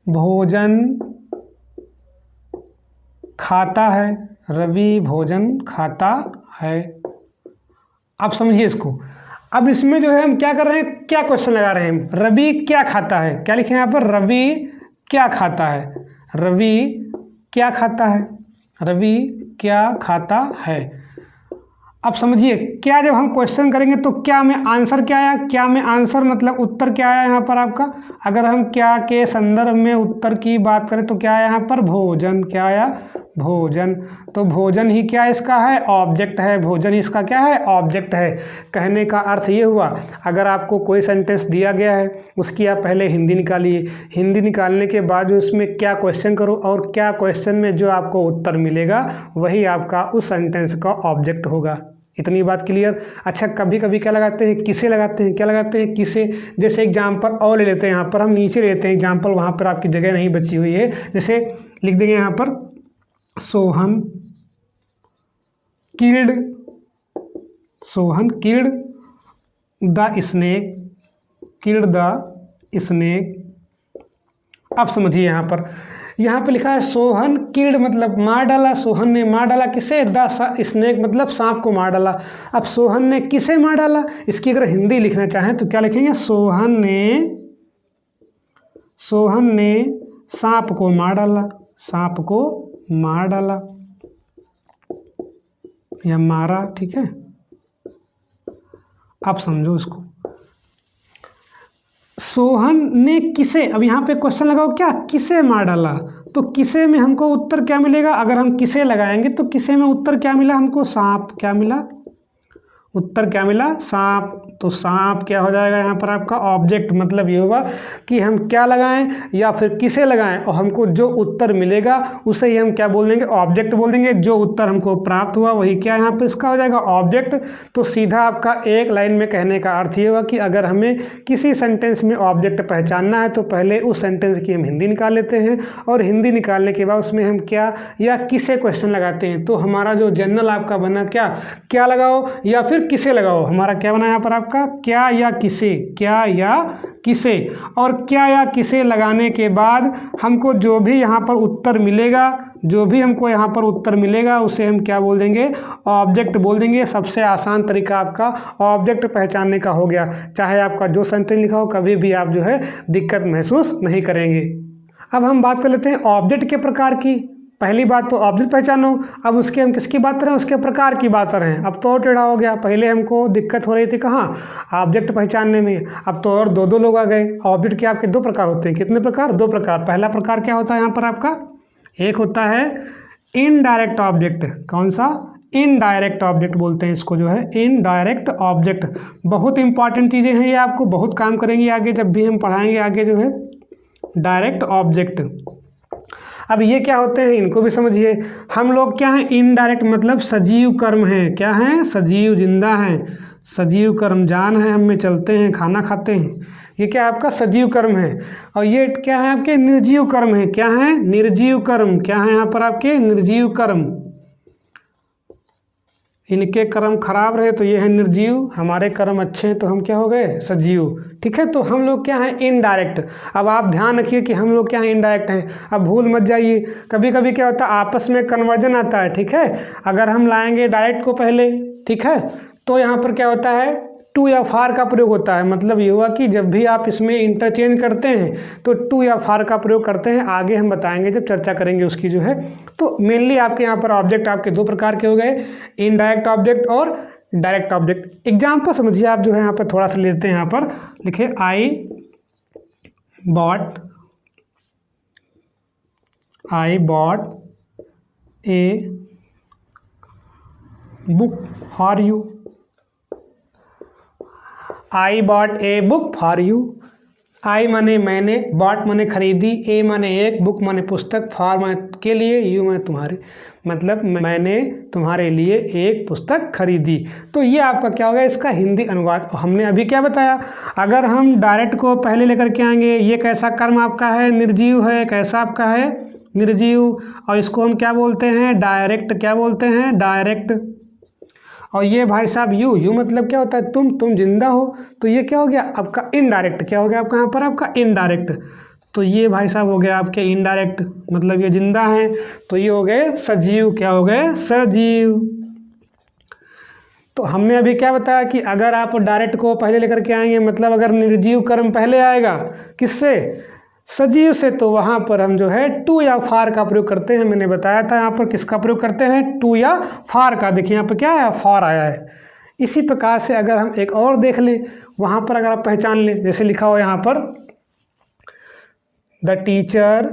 भोजन खाता है, रवि भोजन खाता है। आप समझिए इसको। अब इसमें जो है हम क्या कर रहे हैं, क्या क्वेश्चन लगा रहे हैं, रवि क्या खाता है। क्या लिखे यहाँ पर, रवि क्या खाता है, रवि क्या खाता है, रवि क्या खाता है। अब समझिए क्या, जब हम क्वेश्चन करेंगे तो क्या में आंसर क्या आया, क्या में आंसर मतलब उत्तर क्या आया यहाँ पर आपका। अगर हम क्या के संदर्भ में उत्तर की बात करें तो क्या आया यहाँ पर, भोजन। क्या आया, भोजन। तो भोजन ही क्या इसका है, ऑब्जेक्ट है। भोजन इसका क्या है, ऑब्जेक्ट है। कहने का अर्थ ये हुआ, अगर आपको कोई सेंटेंस दिया गया है उसकी आप पहले हिंदी निकालिए, हिंदी निकालने के बाद उसमें क्या क्वेश्चन करो और क्या क्वेश्चन में जो आपको उत्तर मिलेगा वही आपका उस सेंटेंस का ऑब्जेक्ट होगा। इतनी बात क्लियर। अच्छा कभी कभी क्या लगाते हैं, किसे लगाते हैं, क्या लगाते हैं, किसे। जैसे एग्जाम्पल और ले लेते हैं, यहाँ पर हम नीचे लेते हैं एग्जाम्पल, वहाँ पर आपकी जगह नहीं बची हुई है। जैसे लिख देंगे यहाँ पर, Sohan killed the snake, killed the snake. अब समझिए यहाँ पे लिखा है सोहन किल्ड मतलब मार डाला, सोहन ने मार डाला किसे, द स्नेक मतलब सांप को मार डाला। अब सोहन ने किसे मार डाला, इसकी अगर हिंदी लिखना चाहें तो क्या लिखेंगे, सोहन ने सांप को मार डाला, सांप को मार डाला या मारा, ठीक है। आप समझो इसको, सोहन ने किसे, अब यहाँ पे क्वेश्चन लगाओ क्या, किसे मार डाला, तो किसे में हमको उत्तर क्या मिलेगा, अगर हम किसे लगाएंगे तो किसे में उत्तर क्या मिला हमको, सांप। क्या मिला, उत्तर क्या मिला, सांप। तो सांप क्या हो जाएगा यहाँ पर आपका ऑब्जेक्ट, मतलब ये होगा कि हम क्या लगाएं या फिर किसे लगाएं और हमको जो उत्तर मिलेगा उसे ही हम क्या बोल देंगे, ऑब्जेक्ट बोल देंगे। जो उत्तर हमको प्राप्त हुआ वही क्या यहाँ पे इसका हो जाएगा, ऑब्जेक्ट। तो सीधा आपका एक लाइन में कहने का अर्थ ये होगा कि अगर हमें किसी सेंटेंस में ऑब्जेक्ट पहचानना है तो पहले उस सेंटेंस की हम हिंदी निकाल लेते हैं और हिंदी निकालने के बाद उसमें हम क्या या किसे क्वेश्चन लगाते हैं। तो हमारा जो जनरल आपका बना क्या लगाओ या फिर किसे लगाओ, हमारा क्या बना यहाँ पर आपका, क्या या किसे, क्या या किसे। और क्या या किसे लगाने के बाद हमको जो भी यहाँ पर उत्तर मिलेगा, जो भी हमको यहाँ पर उत्तर मिलेगा उसे हम क्या बोल देंगे, ऑब्जेक्ट बोल देंगे। सबसे आसान तरीका आपका ऑब्जेक्ट पहचानने का हो गया। चाहे आपका जो सेंटेंस लिखा हो, कभी भी आप जो है दिक्कत महसूस नहीं करेंगे। अब हम बात कर लेते हैं ऑब्जेक्ट के प्रकार की। पहली बात तो ऑब्जेक्ट पहचानो, अब उसके हम किसकी बात कर रहे हैं, उसके प्रकार की बात कर रहे हैं। अब तो और टेढ़ा हो गया, पहले हमको दिक्कत हो रही थी कहाँ, ऑब्जेक्ट पहचानने में, अब तो और दो लोग आ गए। ऑब्जेक्ट के आपके दो प्रकार होते हैं, कितने प्रकार, दो प्रकार। पहला प्रकार क्या होता है यहाँ पर आपका, एक होता है इनडायरेक्ट ऑब्जेक्ट। कौन सा, इनडायरेक्ट ऑब्जेक्ट बोलते हैं इसको, जो है इनडायरेक्ट ऑब्जेक्ट। बहुत इंपॉर्टेंट चीज़ें हैं ये, आपको बहुत काम करेंगी आगे जब भी हम पढ़ाएंगे आगे, जो है डायरेक्ट ऑब्जेक्ट। अब ये क्या होते हैं इनको भी समझिए। हम लोग क्या हैं, इनडायरेक्ट मतलब सजीव कर्म हैं, क्या हैं, सजीव जिंदा हैं, सजीव कर्म, जान है, हम में चलते हैं, खाना खाते हैं, ये क्या आपका सजीव कर्म है। और ये क्या है आपके निर्जीव कर्म है, क्या है, निर्जीव कर्म। क्या है यहाँ पर आपके निर्जीव कर्म, इनके कर्म खराब रहे तो ये है निर्जीव, हमारे कर्म अच्छे हैं तो हम क्या हो गए, सजीव। ठीक है, तो हम लोग क्या हैं, इनडायरेक्ट। अब आप ध्यान रखिए कि हम लोग क्या हैं, इनडायरेक्ट हैं। अब भूल मत जाइए, कभी कभी क्या होता है आपस में कन्वर्जन आता है, ठीक है। अगर हम लाएंगे डायरेक्ट को पहले, ठीक है, तो यहाँ पर क्या होता है, टू या फार का प्रयोग होता है। मतलब ये हुआ कि जब भी आप इसमें इंटरचेंज करते हैं तो टू या फार का प्रयोग करते हैं, आगे हम बताएंगे जब चर्चा करेंगे उसकी, जो है। तो मेनली आपके यहाँ पर ऑब्जेक्ट आपके दो प्रकार के हो गए, इनडायरेक्ट ऑब्जेक्ट और डायरेक्ट ऑब्जेक्ट। एग्जाम्पल समझिए आप, जो है यहाँ पर थोड़ा सा लेते हैं, यहाँ पर लिखे I bought a book for you. I bought a book for you. I माने मैंने, बॉट माने खरीदी, ए माने एक, बुक माने पुस्तक, फॉर माने के लिए, यू माने तुम्हारे, मतलब मैंने तुम्हारे लिए एक पुस्तक खरीदी। तो ये आपका क्या होगा, इसका हिंदी अनुवाद। हमने अभी क्या बताया, अगर हम डायरेक्ट को पहले लेकर के आएंगे, ये कैसा कर्म आपका है, निर्जीव है, कैसा आपका है, निर्जीव। और इसको हम क्या बोलते हैं, डायरेक्ट। क्या बोलते हैं, डायरेक्ट। और ये भाई साहब यू मतलब क्या होता है, तुम जिंदा हो, तो ये क्या हो गया आपका इनडायरेक्ट। क्या हो गया आपका यहाँ पर आपका इनडायरेक्ट। तो ये भाई साहब हो गया आपके इनडायरेक्ट, मतलब ये जिंदा हैं, तो ये हो गए सजीव। क्या हो गए, सजीव। तो हमने अभी क्या बताया कि अगर आप डायरेक्ट को पहले लेकर के आएंगे, मतलब अगर निर्जीव कर्म पहले आएगा किससे, सजीव से, तो वहाँ पर हम जो है टू या फार का प्रयोग करते हैं। मैंने बताया था यहाँ पर किसका प्रयोग करते हैं, टू या फार का। देखिए यहाँ पर क्या है, फार आया है। इसी प्रकार से अगर हम एक और देख लें, वहाँ पर अगर आप पहचान लें, जैसे लिखा हो यहाँ पर, the teacher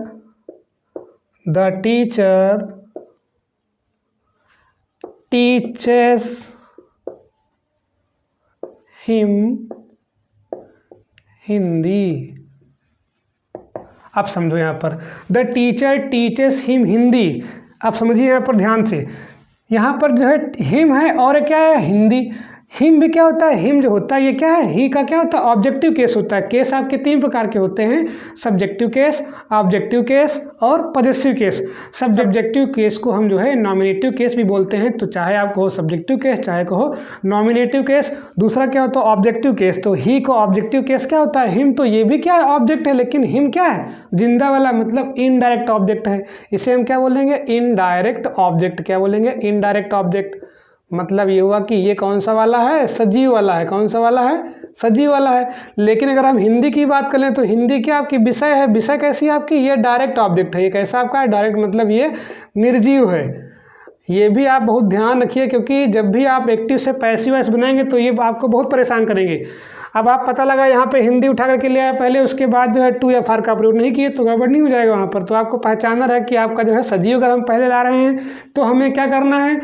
teaches him Hindi. अब समझो यहाँ पर, the teacher teaches him Hindi. अब समझिए यहाँ पर ध्यान से, यहाँ पर जो है हिम है और क्या है, हिंदी। हिम भी क्या होता है, हिम जो होता है ये क्या है, ही का क्या होता है, ऑब्जेक्टिव केस होता है। केस आपके 3 प्रकार के होते हैं, सब्जेक्टिव केस, ऑब्जेक्टिव केस और पॉजेसिव केस। सब्जेक्टिव केस को हम जो है नॉमिनेटिव केस भी बोलते हैं, तो चाहे आप कहो सब्जेक्टिव केस चाहे कहो नॉमिनेटिव केस। दूसरा क्या होता है, ऑब्जेक्टिव केस, तो ही को ऑब्जेक्टिव केस क्या होता है, हिम, तो ये भी क्या है, ऑब्जेक्ट है, लेकिन हिम क्या है, जिंदा वाला, मतलब इनडायरेक्ट ऑब्जेक्ट है। इसे हम क्या बोलेंगे, इनडायरेक्ट ऑब्जेक्ट। क्या बोलेंगे, इनडायरेक्ट ऑब्जेक्ट। मतलब ये हुआ कि ये कौन सा वाला है, सजीव वाला है। कौन सा वाला है, सजीव वाला है। लेकिन अगर हम हिंदी की बात करें तो हिंदी क्या आपकी विषय है, विषय कैसी है आपकी, ये डायरेक्ट ऑब्जेक्ट है। ये कैसा आपका है, डायरेक्ट, मतलब ये निर्जीव है। ये भी आप बहुत ध्यान रखिए, क्योंकि जब भी आप एक्टिव से पैसिव वॉइस बनाएंगे तो ये आपको बहुत परेशान करेंगे। अब आप पता लगा यहाँ पे हिंदी उठा करके ले आए पहले, उसके बाद जो है टू या फार का प्रयोग नहीं किए तो गड़बड़ नहीं हो जाएगा वहाँ पर। तो आपको पहचानना है कि आपका जो है सजीव अगर हम पहले ला रहे हैं तो हमें क्या करना है,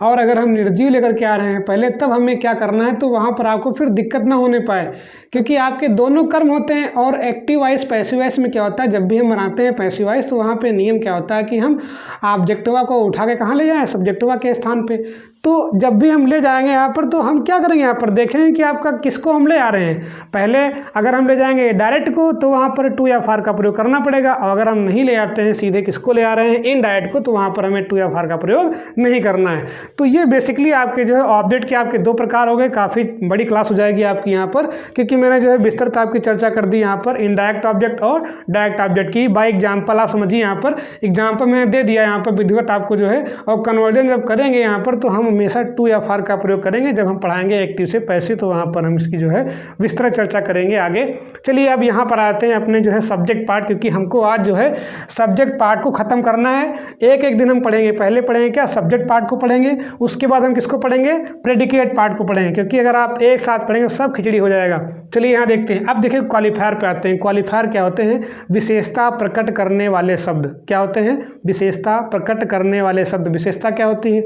और अगर हम निर्जीव लेकर के आ रहे हैं पहले तब हमें क्या करना है, तो वहाँ पर आपको फिर दिक्कत ना होने पाए, क्योंकि आपके दोनों कर्म होते हैं। और एक्टिव वॉइस पैसिव वॉइस में क्या होता है, जब भी हम बनाते हैं पैसिव वॉइस तो वहाँ पे नियम क्या होता है कि हम ऑब्जेक्टिवा को उठा के कहाँ ले जाएं, सब्जेक्टिवा के स्थान पे। तो जब भी हम ले जाएंगे यहाँ पर तो हम क्या करेंगे, यहाँ पर देखेंगे कि आपका किसको हम ले आ रहे हैं। पहले अगर हम ले जाएंगे डायरेक्ट को तो वहाँ पर टू या फार का प्रयोग करना पड़ेगा, और अगर हम नहीं ले आते हैं सीधे किसको ले आ रहे हैं, इनडायरेक्ट को, तो वहाँ पर हमें टू या फार का प्रयोग नहीं करना है। तो ये बेसिकली आपके जो है ऑब्जेक्ट के आपके 2 प्रकार हो गए। काफ़ी बड़ी क्लास हो जाएगी आपकी यहाँ पर, क्योंकि मैंने जो है विस्तृत आपकी चर्चा कर दी यहाँ पर इनडायरेक्ट ऑब्जेक्ट और डायरेक्ट ऑब्जेक्ट की। बाय एग्जाम्पल आप समझिए, यहाँ पर एग्जाम्पल मैंने दे दिया यहाँ पर विधिवत आपको जो है। और कन्वर्जन जब करेंगे यहाँ पर तो हम हमेशा टू या फार का प्रयोग करेंगे। जब हम पढ़ाएंगे एक्टिव से पैसिव तो वहाँ पर हम इसकी जो है विस्तृत चर्चा करेंगे आगे। चलिए अब यहाँ पर आते हैं अपने जो है सब्जेक्ट पार्ट, क्योंकि हमको आज जो है सब्जेक्ट पार्ट को ख़त्म करना है। एक एक दिन हम पढ़ेंगे, पहले पढ़ेंगे क्या, सब्जेक्ट पार्ट को पढ़ेंगे, उसके बाद हम किसको पढ़ेंगे, प्रेडिकेट पार्ट को पढ़ेंगे, क्योंकि अगर आप एक साथ पढ़ेंगे तो सब खिचड़ी हो जाएगा। चलिए यहाँ देखते हैं। अब देखिए क्वालिफायर पे आते हैं। क्वालिफायर क्या होते हैं, विशेषता प्रकट करने वाले शब्द। क्या होते हैं, विशेषता प्रकट करने वाले शब्द। विशेषता क्या होती है,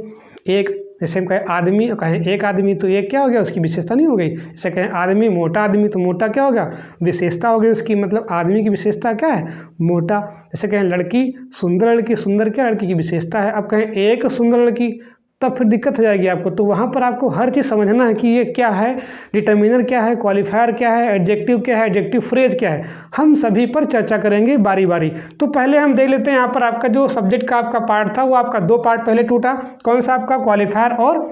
एक, जैसे हम कहें आदमी, कहें एक आदमी तो एक क्या हो गया, उसकी विशेषता नहीं हो गई। जैसे कहें आदमी, मोटा आदमी तो मोटा क्या हो गया, विशेषता हो गई उसकी, मतलब आदमी की विशेषता क्या है, मोटा। जैसे कहें लड़की, सुंदर लड़की, सुंदर क्या लड़की की विशेषता है। अब कहें एक सुंदर लड़की, तब फिर दिक्कत हो जाएगी आपको। तो वहाँ पर आपको हर चीज़ समझना है कि ये क्या है, डिटर्मिनर क्या है, क्वालिफायर क्या है, एडजेक्टिव क्या है, एडजेक्टिव फ्रेज क्या है। हम सभी पर चर्चा करेंगे बारी बारी। तो पहले हम देख लेते हैं यहाँ पर आपका जो सब्जेक्ट का आपका पार्ट था वो आपका 2 पार्ट पहले टूटा। कौन सा आपका, क्वालिफायर और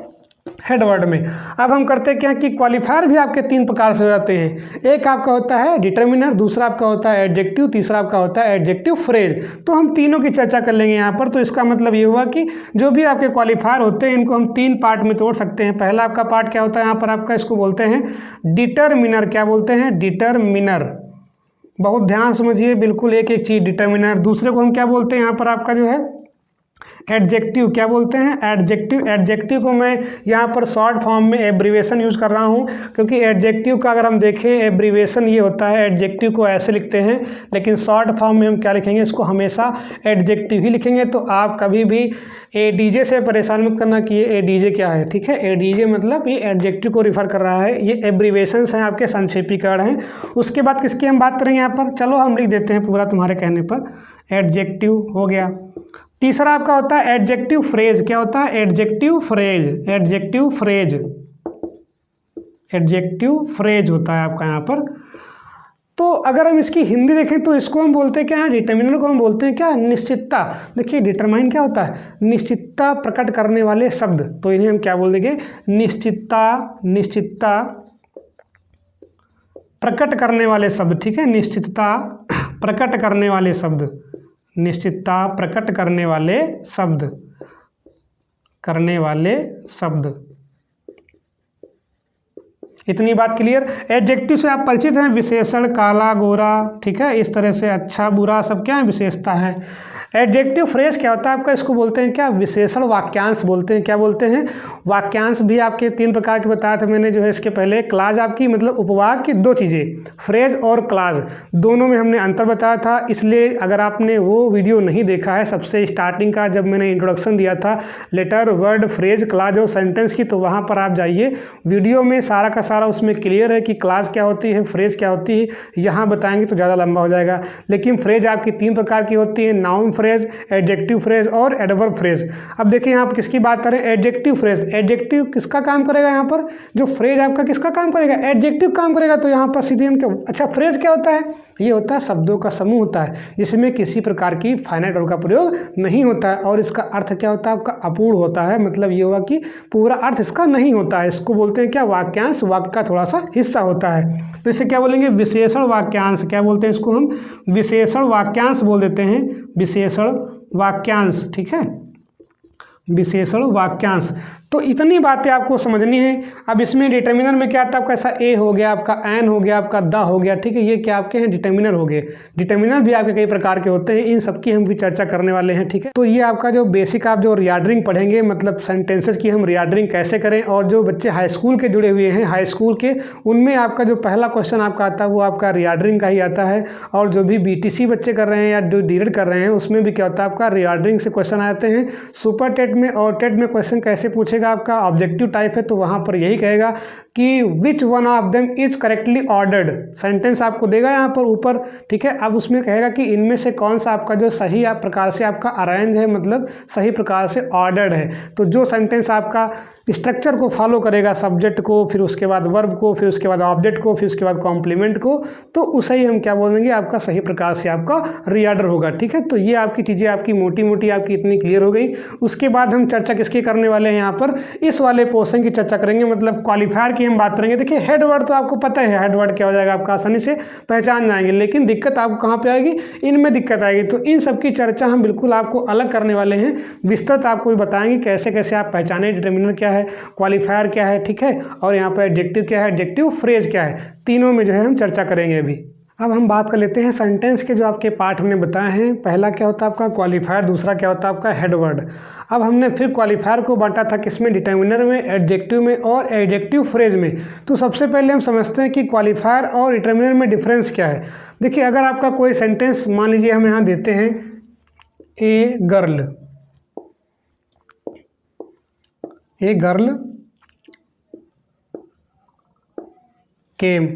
हेडवर्ड में। अब हम करते क्या कि क्वालिफायर भी आपके 3 प्रकार से हो जाते हैं। एक आपका होता है डिटर्मिनर, दूसरा आपका होता है एडजेक्टिव, तीसरा आपका होता है एडजेक्टिव फ्रेज। तो हम तीनों की चर्चा कर लेंगे यहाँ पर। तो इसका मतलब ये हुआ कि जो भी आपके क्वालिफायर होते हैं इनको हम 3 पार्ट में तोड़ सकते हैं। पहला आपका पार्ट क्या होता है यहाँ पर आपका, इसको बोलते हैं डिटर्मिनर। क्या बोलते हैं, डिटर्मिनर। बहुत ध्यान समझिए, बिल्कुल एक एक चीज़, डिटर्मिनर। दूसरे को हम क्या बोलते हैं यहाँ पर आपका जो है एडजेक्टिव। क्या बोलते हैं, एडजेक्टिव। एडजेक्टिव को मैं यहाँ पर शॉर्ट फॉर्म में एब्रीवेशन यूज़ कर रहा हूँ, क्योंकि एडजेक्टिव का अगर हम देखें एब्रीवेशन ये होता है, एडजेक्टिव को ऐसे लिखते हैं, लेकिन शॉर्ट फॉर्म में हम क्या लिखेंगे, इसको हमेशा एडजेक्टिव ही लिखेंगे। तो आप कभी भी एडीजे से परेशान मत करना कि ये एडीजे क्या है, ठीक है। एडीजे मतलब ये एडजेक्टिव को रिफर कर रहा है, ये एब्रीवेशंस हैं आपके, संक्षेपीकरण हैं। उसके बाद किसकी हम बात करेंगे यहाँ पर, चलो हम लिख देते हैं पूरा तुम्हारे कहने पर। एडजेक्टिव हो गया। तीसरा आपका होता है एडजेक्टिव फ्रेज। क्या होता है, adjective phrase. Adjective phrase, adjective phrase होता है आपका यहाँ पर। तो अगर हम इसकी हिंदी देखें तो इसको हम बोलते हैं क्या, डिटर्मिनर को हम बोलते हैं क्या, निश्चितता। देखिए डिटरमाइन क्या होता है, निश्चितता प्रकट करने वाले शब्द। तो इन्हें हम क्या बोल देंगे, निश्चितता। निश्चितता प्रकट करने वाले शब्द, ठीक है। निश्चितता प्रकट करने वाले शब्द, निश्चितता प्रकट करने वाले शब्द, करने वाले शब्द। इतनी बात क्लियर। एडजेक्टिव से आप परिचित हैं, विशेषण, काला गोरा, ठीक है, इस तरह से अच्छा बुरा सब क्या है, विशेषता है। एडजेक्टिव फ्रेज क्या होता है आपका, इसको बोलते हैं क्या, विशेषण वाक्यांश बोलते हैं। क्या बोलते हैं, वाक्यांश भी आपके 3 प्रकार के बताया था मैंने जो है इसके पहले। क्लाज आपकी मतलब उपवाक्य की 2 चीज़ें, फ्रेज और क्लाज, दोनों में हमने अंतर बताया था। इसलिए अगर आपने वो वीडियो नहीं देखा है सबसे स्टार्टिंग का, जब मैंने इंट्रोडक्शन दिया था लेटर, वर्ड, फ्रेज, क्लाज और सेंटेंस की, तो वहाँ पर आप जाइए, वीडियो में सारा का सारा सारा उसमें क्लियर है कि क्लास क्या होती है, फ्रेज क्या होती है। यहाँ बताएंगे तो ज़्यादा लंबा हो जाएगा। लेकिन फ्रेज आपकी 3 प्रकार की होती है, नाउन फ्रेज, एडजेक्टिव फ्रेज और एडवर्ब फ्रेज। अब देखिए यहाँ पर किसकी बात करें, एडजेक्टिव फ्रेज। एडजेक्टिव किसका काम करेगा, यहाँ पर जो फ्रेज आपका किसका काम करेगा, एडजेक्टिव काम करेगा। तो यहाँ पर सीधे हम क्या, अच्छा फ्रेज क्या होता है, ये होता है शब्दों का समूह होता है जिसमें किसी प्रकार की फाइनाइट वर्ड का प्रयोग नहीं होता है और इसका अर्थ क्या होता है आपका अपूर्ण होता है। मतलब ये हुआ कि पूरा अर्थ इसका नहीं होता है। इसको बोलते हैं क्या, वाक्यांश, वाक्य का थोड़ा सा हिस्सा होता है। तो इसे क्या बोलेंगे, विशेषण वाक्यांश। क्या बोलते हैं इसको हम, विशेषण वाक्यांश बोल देते हैं, विशेषण वाक्यांश। ठीक है, विशेषण वाक्यांश। तो इतनी बातें आपको समझनी है। अब इसमें डिटर्मिनर में क्या आता है आपका, ऐसा ए हो गया, आपका एन हो गया, आपका द हो गया। ठीक है, ये क्या आपके हैं, डिटर्मिनर हो गए। डिटर्मिनर भी आपके कई प्रकार के होते हैं, इन सबकी हम भी चर्चा करने वाले हैं। ठीक है, तो ये आपका जो बेसिक आप जो रियार्डरिंग पढ़ेंगे, मतलब सेंटेंसेस की हम रियार्डरिंग कैसे करें। और जो बच्चे हाई स्कूल के जुड़े हुए हैं, हाई स्कूल के, उनमें आपका जो पहला क्वेश्चन आपका आता है वो आपका रियार्डरिंग का ही आता है। और जो भी BTC बच्चे कर रहे हैं या जो डीएड कर रहे हैं, उसमें भी क्या होता है आपका रियार्डरिंग से क्वेश्चन आते हैं। सुपर टेट में और टेट में क्वेश्चन कैसे पूछेगा, आपका ऑब्जेक्टिव टाइप है तो वहाँ पर यही कहेगा कि which one of them is correctly ordered. Sentence आपको देगा यहाँ पर ऊपर। ठीक है, अब उसमें कहेगा कि इनमें से कौन सा आपका जो सही प्रकार से आपका अरेंज है, मतलब सही प्रकार से ऑर्डर्ड है। तो जो सेंटेंस आपका स्ट्रक्चर को फॉलो करेगा, सब्जेक्ट को, फिर उसके बाद वर्ब को, फिर उसके बाद ऑब्जेक्ट को, फिर उसके बाद कॉम्प्लीमेंट को, तो उसे ही हम क्या बोलेंगे, आपका सही प्रकार से आपका रीऑर्डर होगा। ठीक है, तो ये आपकी चीज़ें आपकी मोटी मोटी आपकी इतनी क्लियर हो गई। उसके बाद हम चर्चा किसकी करने वाले हैं, यहाँ पर इस वाले पोर्शन की चर्चा करेंगे, मतलब क्वालिफायर की हम बात करेंगे। देखिए हेड वर्ड तो आपको पता है, हेड वर्ड क्या हो जाएगा, आपका आसानी से पहचान जाएंगे। लेकिन दिक्कत आपको कहाँ पे आएगी, इनमें दिक्कत आएगी। तो इन सब की चर्चा हम बिल्कुल आपको अलग करने वाले हैं, विस्तृत आपको भी बताएंगे कैसे कैसे आप पहचाने डिटर्मिनर क्या है, क्वालिफायर क्या है। ठीक है, और यहाँ पर एडजेक्टिव क्या है, एडजेक्टिव फ्रेज क्या है, तीनों में जो है हम चर्चा करेंगे अभी। अब हम बात कर लेते हैं सेंटेंस के जो आपके पार्ट हमने बताए हैं। पहला क्या होता है आपका क्वालिफायर, दूसरा क्या होता है आपका हेड वर्ड। अब हमने फिर क्वालिफायर को बांटा था किसमें, डिटर्मिनर में, एडजेक्टिव में और एडजेक्टिव फ्रेज में। तो सबसे पहले हम समझते हैं कि क्वालिफायर और डिटर्मिनर में डिफरेंस क्या है। देखिए अगर आपका कोई सेंटेंस मान लीजिए हम यहाँ देते हैं, ए गर्ल केम।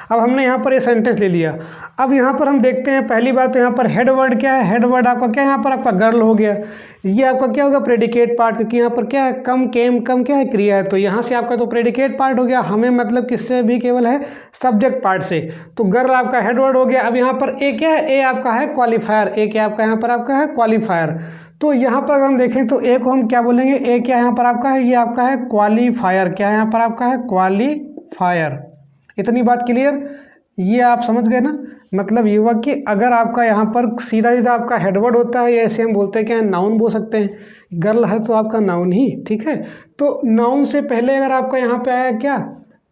अब हमने यहाँ पर ये सेंटेंस ले लिया। अब यहाँ पर हम देखते हैं, पहली बात तो यहाँ पर हेड वर्ड क्या है, हेड वर्ड आपका क्या है, यहाँ पर आपका गर्ल हो गया। ये आपका क्या होगा, प्रेडिकेट पार्ट, क्योंकि यहाँ पर क्या है, कम क्या है, क्रिया है। तो यहाँ से आपका तो प्रेडिकेट पार्ट हो गया, हमें मतलब किससे भी केवल है, सब्जेक्ट पार्ट से। तो गर्ल आपका हेड वर्ड हो गया। अब यहाँ पर ए क्या है, ए आपका है क्वालिफायर, ए क्या आपका यहाँ पर आपका है क्वालिफायर। तो यहाँ पर अगर हम देखें तो ए को हम क्या बोलेंगे, ए क्या यहाँ पर आपका है, ये आपका है क्वालिफायर। क्या है यहाँ पर आपका है, क्वालिफायर। इतनी बात क्लियर, ये आप समझ गए ना। मतलब ये हुआ कि अगर आपका यहाँ पर सीधा सीधा आपका हेडवर्ड होता है, ऐसे हम बोलते हैं क्या, नाउन बोल सकते हैं। गर्ल है तो आपका नाउन ही। ठीक है, तो नाउन से पहले अगर आपका यहाँ पे आया क्या,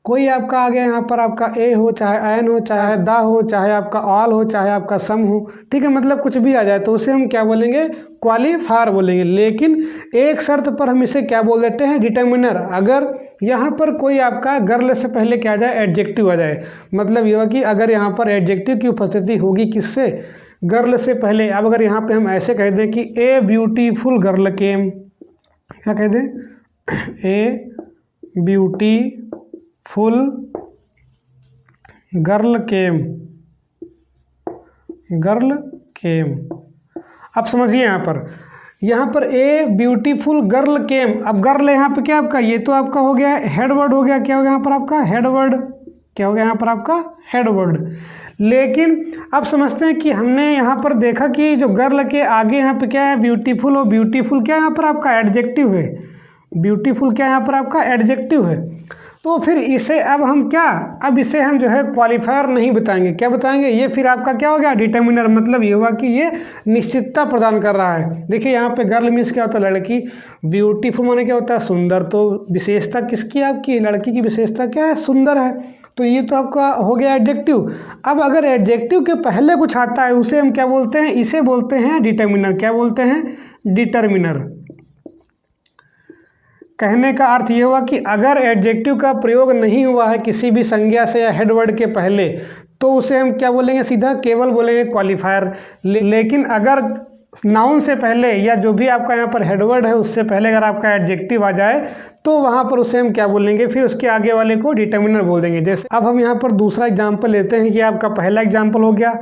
कोई आपका आ गया यहाँ पर आपका ए हो, चाहे एन हो, चाहे द हो, चाहे आपका ऑल हो, चाहे आपका सम हो। ठीक है, मतलब कुछ भी आ जाए तो उसे हम क्या बोलेंगे, क्वालिफायर बोलेंगे। लेकिन एक शर्त पर हम इसे क्या बोल देते हैं, डिटर्मिनर। अगर यहाँ पर कोई आपका गर्ल से पहले क्या आ जाए, एडजेक्टिव आ जाए। मतलब ये हुआ कि अगर यहाँ पर एडजेक्टिव की उपस्थिति होगी किससे, गर्ल से पहले। अब अगर यहाँ पे हम ऐसे कह दें कि ए ब्यूटीफुल गर्ल केम, क्या कह दें, ए ब्यूटीफुल गर्ल केम। अब समझिए यहाँ पर ए ब्यूटीफुल गर्ल केम। अब गर्ल यहाँ पे क्या आपका, ये तो आपका हो गया हेड वर्ड हो गया। क्या हो गया यहाँ पर आपका हेड वर्ड, क्या हो गया यहाँ पर आपका हेड वर्ड। लेकिन अब समझते हैं कि हमने यहाँ पर देखा कि जो गर्ल के आगे यहाँ पे क्या है, ब्यूटीफुल। और ब्यूटीफुल क्या यहाँ पर आपका एडजेक्टिव है, ब्यूटीफुल क्या यहाँ पर आपका एडजेक्टिव है। तो फिर इसे अब हम क्या, अब इसे हम जो है क्वालिफायर नहीं बताएंगे, क्या बताएंगे, ये फिर आपका क्या हो गया, डिटर्मिनर। मतलब ये हुआ कि ये निश्चितता प्रदान कर रहा है। देखिए यहाँ पे गर्ल मीन्स क्या होता है, लड़की। ब्यूटीफुल माने क्या होता है, सुंदर। तो विशेषता किसकी, आपकी लड़की की विशेषता क्या है, सुंदर है। तो ये तो आपका हो गया एडजेक्टिव। अब अगर एडजेक्टिव के पहले कुछ आता है उसे हम क्या बोलते हैं, इसे बोलते हैं डिटर्मिनर। क्या बोलते हैं, डिटर्मिनर। कहने का अर्थ ये हुआ कि अगर एडजेक्टिव का प्रयोग नहीं हुआ है किसी भी संज्ञा से या हेडवर्ड के पहले, तो उसे हम क्या बोलेंगे, सीधा केवल बोलेंगे क्वालिफायर। लेकिन अगर नाउन से पहले या जो भी आपका यहाँ पर हेडवर्ड है उससे पहले अगर आपका एडजेक्टिव आ जाए तो वहाँ पर उसे हम क्या बोलेंगे, फिर उसके आगे वाले को डिटर्मिनर बोल देंगे। जैसे अब हम यहाँ पर दूसरा एग्जाम्पल लेते हैं कि आपका पहला एग्जाम्पल हो गया।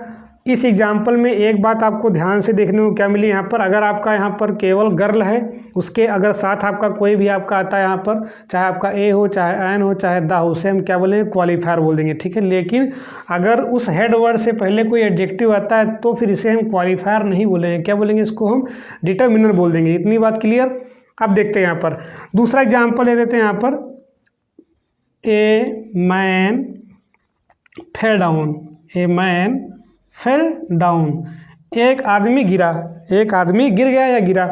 इस एग्जाम्पल में एक बात आपको ध्यान से देखने को क्या मिली यहाँ पर, अगर आपका यहाँ पर केवल गर्ल है, उसके अगर साथ आपका कोई भी आपका आता है यहाँ पर, चाहे आपका ए हो, चाहे एन हो, चाहे द हो, उसे हम क्या बोलेंगे, क्वालिफायर बोल देंगे, ठीक है। लेकिन अगर उस हेड वर्ड से पहले कोई एडजेक्टिव आता है तो फिर इसे हम क्वालिफायर नहीं बोलेंगे, क्या बोलेंगे, इसको हम डिटर्मिनर बोल देंगे। इतनी बात क्लियर। अब देखते हैं यहाँ पर दूसरा एग्जाम्पल ले लेते हैं। यहाँ पर a man fell down, a man fell down, एक आदमी गिरा, एक आदमी गिर गया या गिरा।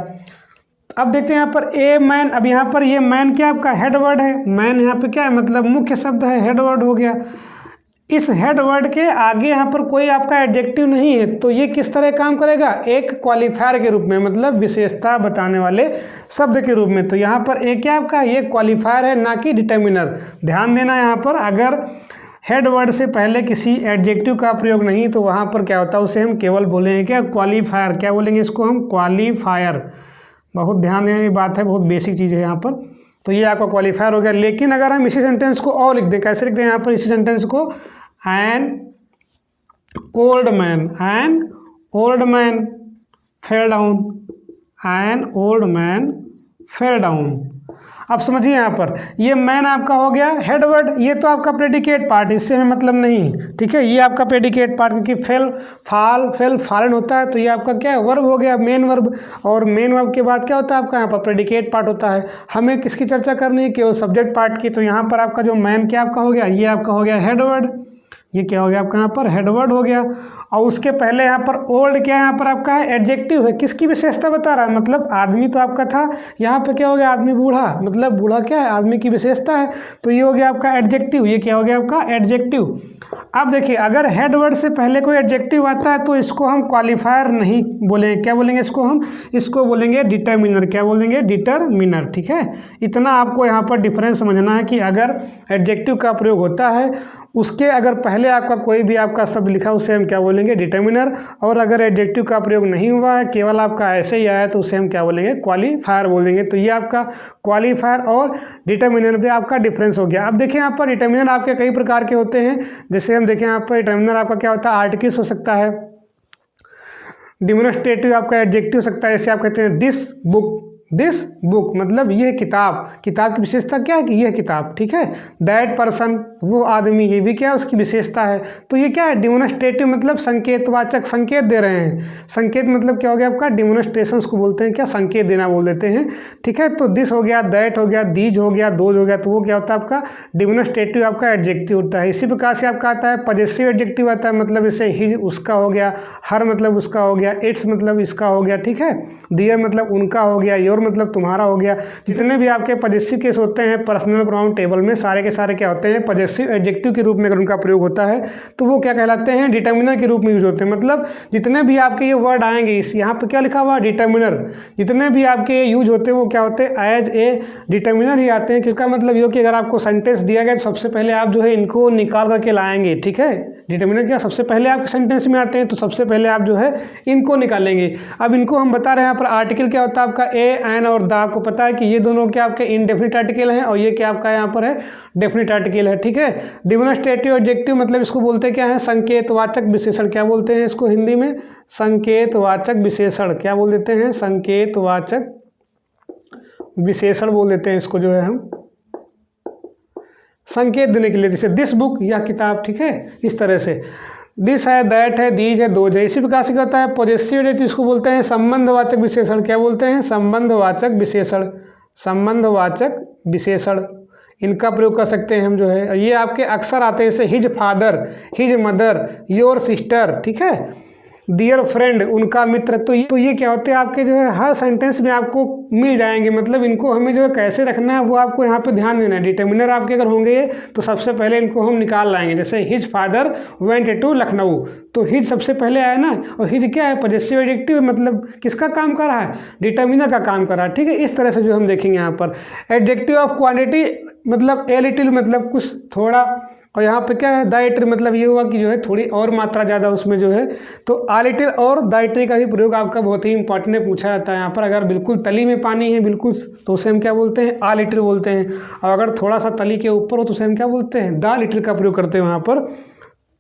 अब देखते हैं यहाँ पर ए मैन, अब यहाँ पर ये मैन क्या आपका हेड वर्ड है, मैन यहाँ पे क्या है, मतलब मुख्य शब्द है, हेड वर्ड हो गया। इस हेड वर्ड के आगे यहाँ पर कोई आपका एडजेक्टिव नहीं है, तो ये किस तरह काम करेगा, एक क्वालिफायर के रूप में, मतलब विशेषता बताने वाले शब्द के रूप में। तो यहाँ पर ए क्या आपका, ये क्वालिफायर है, ना कि डिटर्मिनर। ध्यान देना यहाँ पर, अगर हेड वर्ड से पहले किसी एडजेक्टिव का प्रयोग नहीं तो वहाँ पर क्या होता है, उसे हम केवल बोलेंगे क्या, क्वालिफायर, क्या बोलेंगे, इसको हम क्वालिफायर। बहुत ध्यान देने की बात है, बहुत बेसिक चीज़ है यहाँ पर। तो ये आपका क्वालिफायर हो गया। लेकिन अगर हम इसी सेंटेंस को और लिख दें, कैसे लिखते हैं यहाँ पर इसी सेंटेंस को, an old man fell down, an old man fell down. अब समझिए यहाँ पर ये मैन आपका हो गया हेड वर्ड, ये तो आपका प्रेडिकेट पार्ट, इससे हमें मतलब नहीं, ठीक है। ये आपका प्रेडिकेट पार्ट, क्योंकि फेल फॉलन होता है, तो ये आपका क्या है, वर्ब हो गया, मेन वर्ब। और मेन वर्ब के बाद क्या होता है आपका, यहाँ पर प्रेडिकेट पार्ट होता है। हमें किसकी चर्चा करनी है, केवल सब्जेक्ट पार्ट की। तो यहाँ पर आपका जो मैन क्या आपका हो गया, ये आपका हो गया हेड वर्ड, ये क्या हो गया आपका यहाँ पर हेड वर्ड हो गया। और उसके पहले यहाँ पर ओल्ड क्या है, यहाँ पर आपका है एडजेक्टिव है, किसकी विशेषता बता रहा है, मतलब आदमी तो आपका था, यहाँ पे क्या हो गया, आदमी बूढ़ा, मतलब बूढ़ा क्या है, आदमी की विशेषता है, तो ये हो गया आपका एडजेक्टिव, ये क्या हो गया आपका एडजेक्टिव। अब देखिए अगर हेड वर्ड से पहले कोई एडजेक्टिव आता है तो इसको हम क्वालिफायर नहीं बोलेंगे, क्या बोलेंगे इसको बोलेंगे डिटर्मिनर, क्या बोलेंगे, डिटर्मिनर, ठीक है। इतना आपको यहाँ पर डिफरेंस समझना है कि अगर एडजेक्टिव का प्रयोग होता है उसके अगर पहले आपका कोई भी आपका शब्द लिखा उसे हम क्या बोलेंगे, डिटर्मिनर। और अगर एडजेक्टिव का प्रयोग नहीं हुआ है, केवल आपका ऐसे ही आया है, तो उसे हम क्या बोलेंगे, क्वालिफायर बोल देंगे। तो ये आपका क्वालिफायर और डिटर्मिनर पे आपका डिफरेंस हो गया। अब देखिए यहाँ पर डिटर्मिनर आपके कई प्रकार के होते हैं। जैसे हम देखें यहाँ पर डिटर्मिनर आपका क्या होता है, आर्टिकल्स हो सकता है, डिमोन्स्ट्रेटिव आपका एडजेक्टिव हो सकता है। जैसे आप कहते हैं दिस बुक मतलब यह किताब, किताब की विशेषता क्या है कि यह किताब, ठीक है। दैट पर्सन, वो आदमी, ये भी क्या है, उसकी विशेषता है। तो ये क्या है, डिमोन्स्ट्रेटिव मतलब संकेतवाचक, संकेत दे रहे हैं। संकेत मतलब क्या हो गया आपका, डिमोन्स्ट्रेशन उसको बोलते हैं, क्या, संकेत देना बोल देते हैं, ठीक है। तो दिस हो गया, दैट हो गया, दीज हो गया, दोज हो गया, तो वो क्या होता है आपका डिमोन्स्ट्रेटिव आपका एडजेक्टिव होता है। इसी प्रकार से आपका आता है पजेसिव एडजेक्टिव आता है, मतलब जैसे हिज उसका हो गया, हर मतलब उसका हो गया, इट्स मतलब इसका हो गया, ठीक है। दियर मतलब उनका हो गया, योर मतलब तुम्हारा हो गया। जितने भी आपके पजेसिव केस होते हैं पर्सनल प्रोनाउन टेबल में, सारे के सारे क्या होते हैं, पजेसिव एडजेक्टिव के रूप में अगर उनका प्रयोग होता है तो वो क्या कहलाते हैं, डिटर्मिनर के रूप में यूज होते हैं। मतलब जितने भी आपके ये वर्ड आएंगे, इस यहाँ पे क्या लिखा हुआ, डिटर्मिनर, जितने भी आपके यूज होते हैं वो क्या होते हैं, एज ए डिटर्मिनर ही आते हैं। किसका मतलब ये कि अगर आपको सेंटेंस दिया गया तो सबसे पहले आप जो है इनको निकाल करके लाएंगे, ठीक है। डिटर्मिनर क्या सबसे पहले आपके सेंटेंस में आते हैं, तो सबसे पहले आप जो है इनको निकालेंगे। अब इनको हम बता रहे हैं यहाँ पर आर्टिकल क्या होता है आपका, ए एन और द, आपको पता है कि ये दोनों क्या आपके इनडेफिनिट आर्टिकल हैं और ये क्या आपका यहाँ पर है डेफिनिट आर्टिकल है, ठीक है। डिमोन्स्ट्रेटिव एडजेक्टिव मतलब इसको बोलते क्या है, संकेतवाचक विशेषण, क्या बोलते हैं इसको हिंदी में, संकेतवाचक विशेषण, क्या बोल देते हैं, संकेतवाचक विशेषण बोल देते हैं इसको, जो है हम संकेत देने के लिए। जैसे दिस बुक, यह किताब, ठीक है, इस तरह से। दिस है, दैट है, दीज है, दोज है। इसी प्रकार से क्या होता है पॉजेसिव एडजेक्टिव, इसको बोलते हैं संबंधवाचक विशेषण, क्या बोलते हैं, संबंधवाचक विशेषण, संबंधवाचक विशेषण। इनका प्रयोग कर सकते हैं हम जो है, ये आपके अक्सर आते हैं, जैसे his father, his mother, your sister, ठीक है, डियर फ्रेंड, उनका मित्र। तो ये क्या होते हैं आपके जो है हर सेंटेंस में आपको मिल जाएंगे। मतलब इनको हमें जो है कैसे रखना है वो आपको यहाँ पे ध्यान देना है। डिटर्मिनर आपके अगर होंगे तो सबसे पहले इनको हम निकाल लाएंगे। जैसे his father went to Lucknow, तो हिज सबसे पहले आया ना, और हिज क्या है, पॉजेसिव एडजेक्टिव, मतलब किसका काम कर रहा है, डिटर्मिनर का काम कर रहा है, ठीक है। इस तरह से जो हम देखेंगे यहाँ पर एडजेक्टिव ऑफ क्वांटिटी मतलब ए लिटिल मतलब कुछ थोड़ा, और यहाँ पे क्या है द लिटिल, मतलब ये हुआ कि जो है थोड़ी और मात्रा ज़्यादा उसमें जो है। तो आ लिटिल और द लिटिल का भी प्रयोग आपका बहुत ही इंपॉर्टेंट है, पूछा जाता है यहाँ पर। अगर बिल्कुल तली में पानी है बिल्कुल, तो उसे हम क्या बोलते हैं, आ लिटिल बोलते हैं। और अगर थोड़ा सा तली के ऊपर हो तो उसे हम क्या बोलते हैं, द लिटिल का प्रयोग करते हैं वहाँ पर।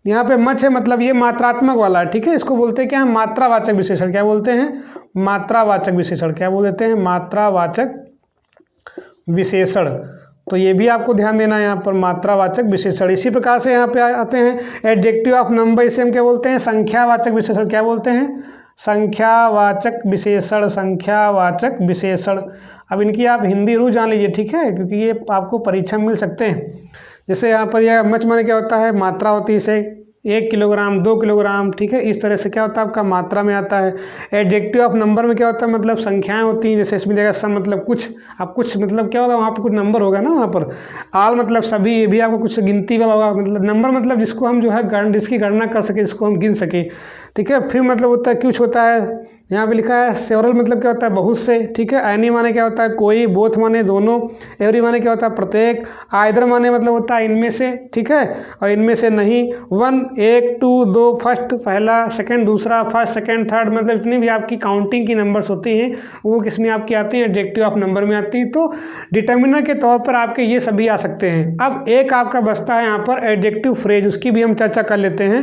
यहाँ पे मच है, मतलब ये मात्रात्मक वाला है, ठीक है। इसको बोलते हैं क्या, मात्रावाचक विशेषण। क्या बोलते हैं, मात्रावाचक विशेषण। क्या बोल देते हैं, मात्रावाचक विशेषण। तो ये भी आपको ध्यान देना है यहाँ पर, मात्रावाचक विशेषण। इसी प्रकार से यहाँ पे आते हैं एडजेक्टिव ऑफ नंबर, इसे हम क्या बोलते हैं, संख्यावाचक विशेषण। क्या बोलते हैं, संख्यावाचक विशेषण, संख्यावाचक विशेषण। अब इनकी आप हिंदी रूप जान लीजिए, ठीक है, क्योंकि ये आपको परीक्षा में मिल सकते हैं। जैसे यहाँ पर यह मच माने क्या होता है, मात्रा होती है, इसे 1 किलोग्राम 2 किलोग्राम, ठीक है, इस तरह से क्या होता है आपका मात्रा में आता है। एडजेक्टिव ऑफ नंबर में क्या होता है, मतलब संख्याएं होती हैं। जैसे इसमें जगह सम मतलब कुछ, अब कुछ मतलब क्या होगा, वहाँ पर कुछ नंबर होगा ना वहाँ पर। आल मतलब सभी, ये भी आपको कुछ गिनती वाला होगा। मतलब नंबर मतलब जिसको हम जो है जिसकी गणना कर सके, जिसको हम गिन सके, ठीक है। फिर मतलब होता है कुछ होता है, यहाँ पे लिखा है सेवरल, मतलब क्या होता है, बहुत से, ठीक है। एनी माने क्या होता है, कोई, बोथ माने दोनों, एवरी माने क्या होता है, प्रत्येक, आइदर माने मतलब होता है इनमें से, ठीक है, और इनमें से नहीं। 1 1 2 2, फर्स्ट पहला, सेकंड दूसरा, फर्स्ट सेकंड थर्ड, मतलब जितनी भी आपकी काउंटिंग की नंबर्स होती हैं वो किस में आपकी आती हैं, एडजेक्टिव ऑफ नंबर में आती है। तो डिटर्मिनर के तौर पर आपके ये सभी आ सकते हैं। अब एक आपका बचता है यहाँ पर एडजेक्टिव फ्रेज, उसकी भी हम चर्चा कर लेते हैं।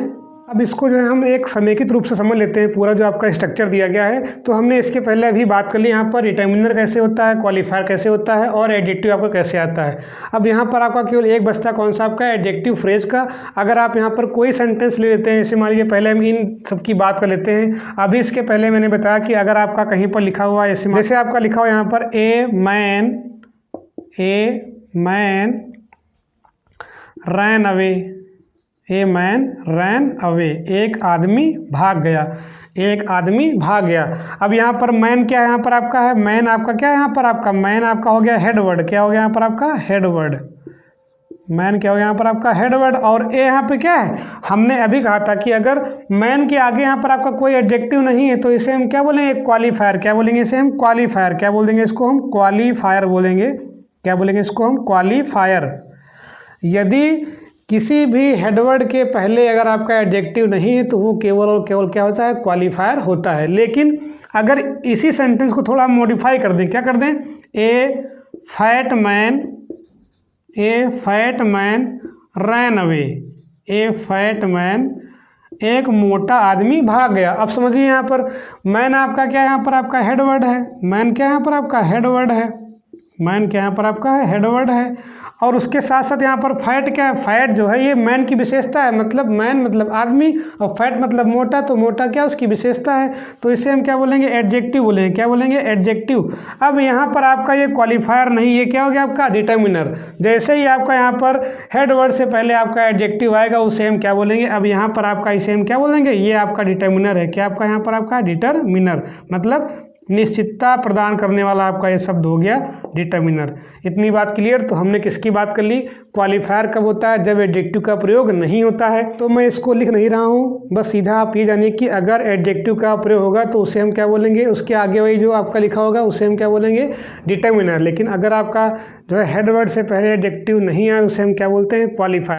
अब इसको जो है हम एक समेकित रूप से समझ लेते हैं, पूरा जो आपका स्ट्रक्चर दिया गया है। तो हमने इसके पहले अभी बात कर ली यहाँ पर, डिटर्मिनर कैसे होता है, क्वालिफायर कैसे होता है, और एडजेक्टिव आपका कैसे आता है। अब यहाँ पर आपका केवल एक बचता कौन सा, आपका एडजेक्टिव फ्रेज का। अगर आप यहाँ पर कोई सेंटेंस ले लेते हैं, जैसे मान लीजिए, पहले हम इन सब की बात कर लेते हैं। अभी इसके पहले मैंने बताया कि अगर आपका कहीं पर लिखा हुआ है, जैसे आपका लिखा हुआ यहाँ पर a man ran away, a man ran away, एक आदमी भाग गया, एक आदमी भाग गया। अब यहाँ पर मैन क्या है, यहाँ पर आपका है, मैन आपका क्या है, यहाँ पर आपका मैन आपका हो गया हेड वर्ड। क्या हो गया यहाँ पर आपका, हेड वर्ड। मैन क्या हो गया यहाँ पर आपका, हेड वर्ड। और ए यहाँ पे क्या है, हमने अभी कहा था कि अगर मैन के आगे यहाँ पर आपका कोई एडजेक्टिव नहीं है तो इसे हम क्या बोलेंगे, क्वालिफायर। क्या बोलेंगे इसे हम, क्वालिफायर। क्या बोल देंगे इसको हम, क्वालिफायर बोलेंगे। क्या बोलेंगे इसको हम, क्वालिफायर। यदि किसी भी हेडवर्ड के पहले अगर आपका एडजेक्टिव नहीं है तो वो केवल और केवल क्या होता है, क्वालिफायर होता है। लेकिन अगर इसी सेंटेंस को थोड़ा मॉडिफाई कर दें, क्या कर दें, ए फैट मैन रैन अवे, ए फैट मैन, एक मोटा आदमी भाग गया। अब समझिए यहाँ पर मैन आपका क्या है, यहाँ पर आपका हेडवर्ड है। मैन क्या है यहाँ पर आपका, हेडवर्ड है। मैन क्या यहाँ पर आपका है, हेडवर्ड है। और उसके साथ साथ यहाँ पर फैट क्या है, फैट जो है ये मैन की विशेषता है। मतलब मैन मतलब आदमी, और फैट मतलब मोटा, तो मोटा क्या उसकी विशेषता है। तो इसे हम क्या बोलेंगे, एडजेक्टिव बोलेंगे। क्या बोलेंगे, एडजेक्टिव। अब यहाँ पर आपका ये क्वालिफायर नहीं, ये क्या हो गया आपका, डिटर्मिनर। जैसे ही आपका यहाँ पर हेड वर्ड से पहले आपका एडजेक्टिव आएगा उसे हम क्या बोलेंगे, अब यहाँ पर आपका इसे हम क्या बोलेंगे, ये आपका डिटर्मिनर है। क्या आपका यहाँ पर आपका डिटर्मिनर, मतलब निश्चितता प्रदान करने वाला आपका ये शब्द हो गया डिटर्मिनर। इतनी बात क्लियर। तो हमने किसकी बात कर ली, क्वालिफायर कब होता है, जब एडजेक्टिव का प्रयोग नहीं होता है। तो मैं इसको लिख नहीं रहा हूँ, बस सीधा आप ये जानिए कि अगर एडजेक्टिव का प्रयोग होगा तो उसे हम क्या बोलेंगे, उसके आगे वही जो आपका लिखा होगा उसे हम क्या बोलेंगे, डिटर्मिनर। लेकिन अगर आपका जो है हेड वर्ड से पहले एडजेक्टिव नहीं आया उसे हम क्या बोलते हैं, क्वालिफायर।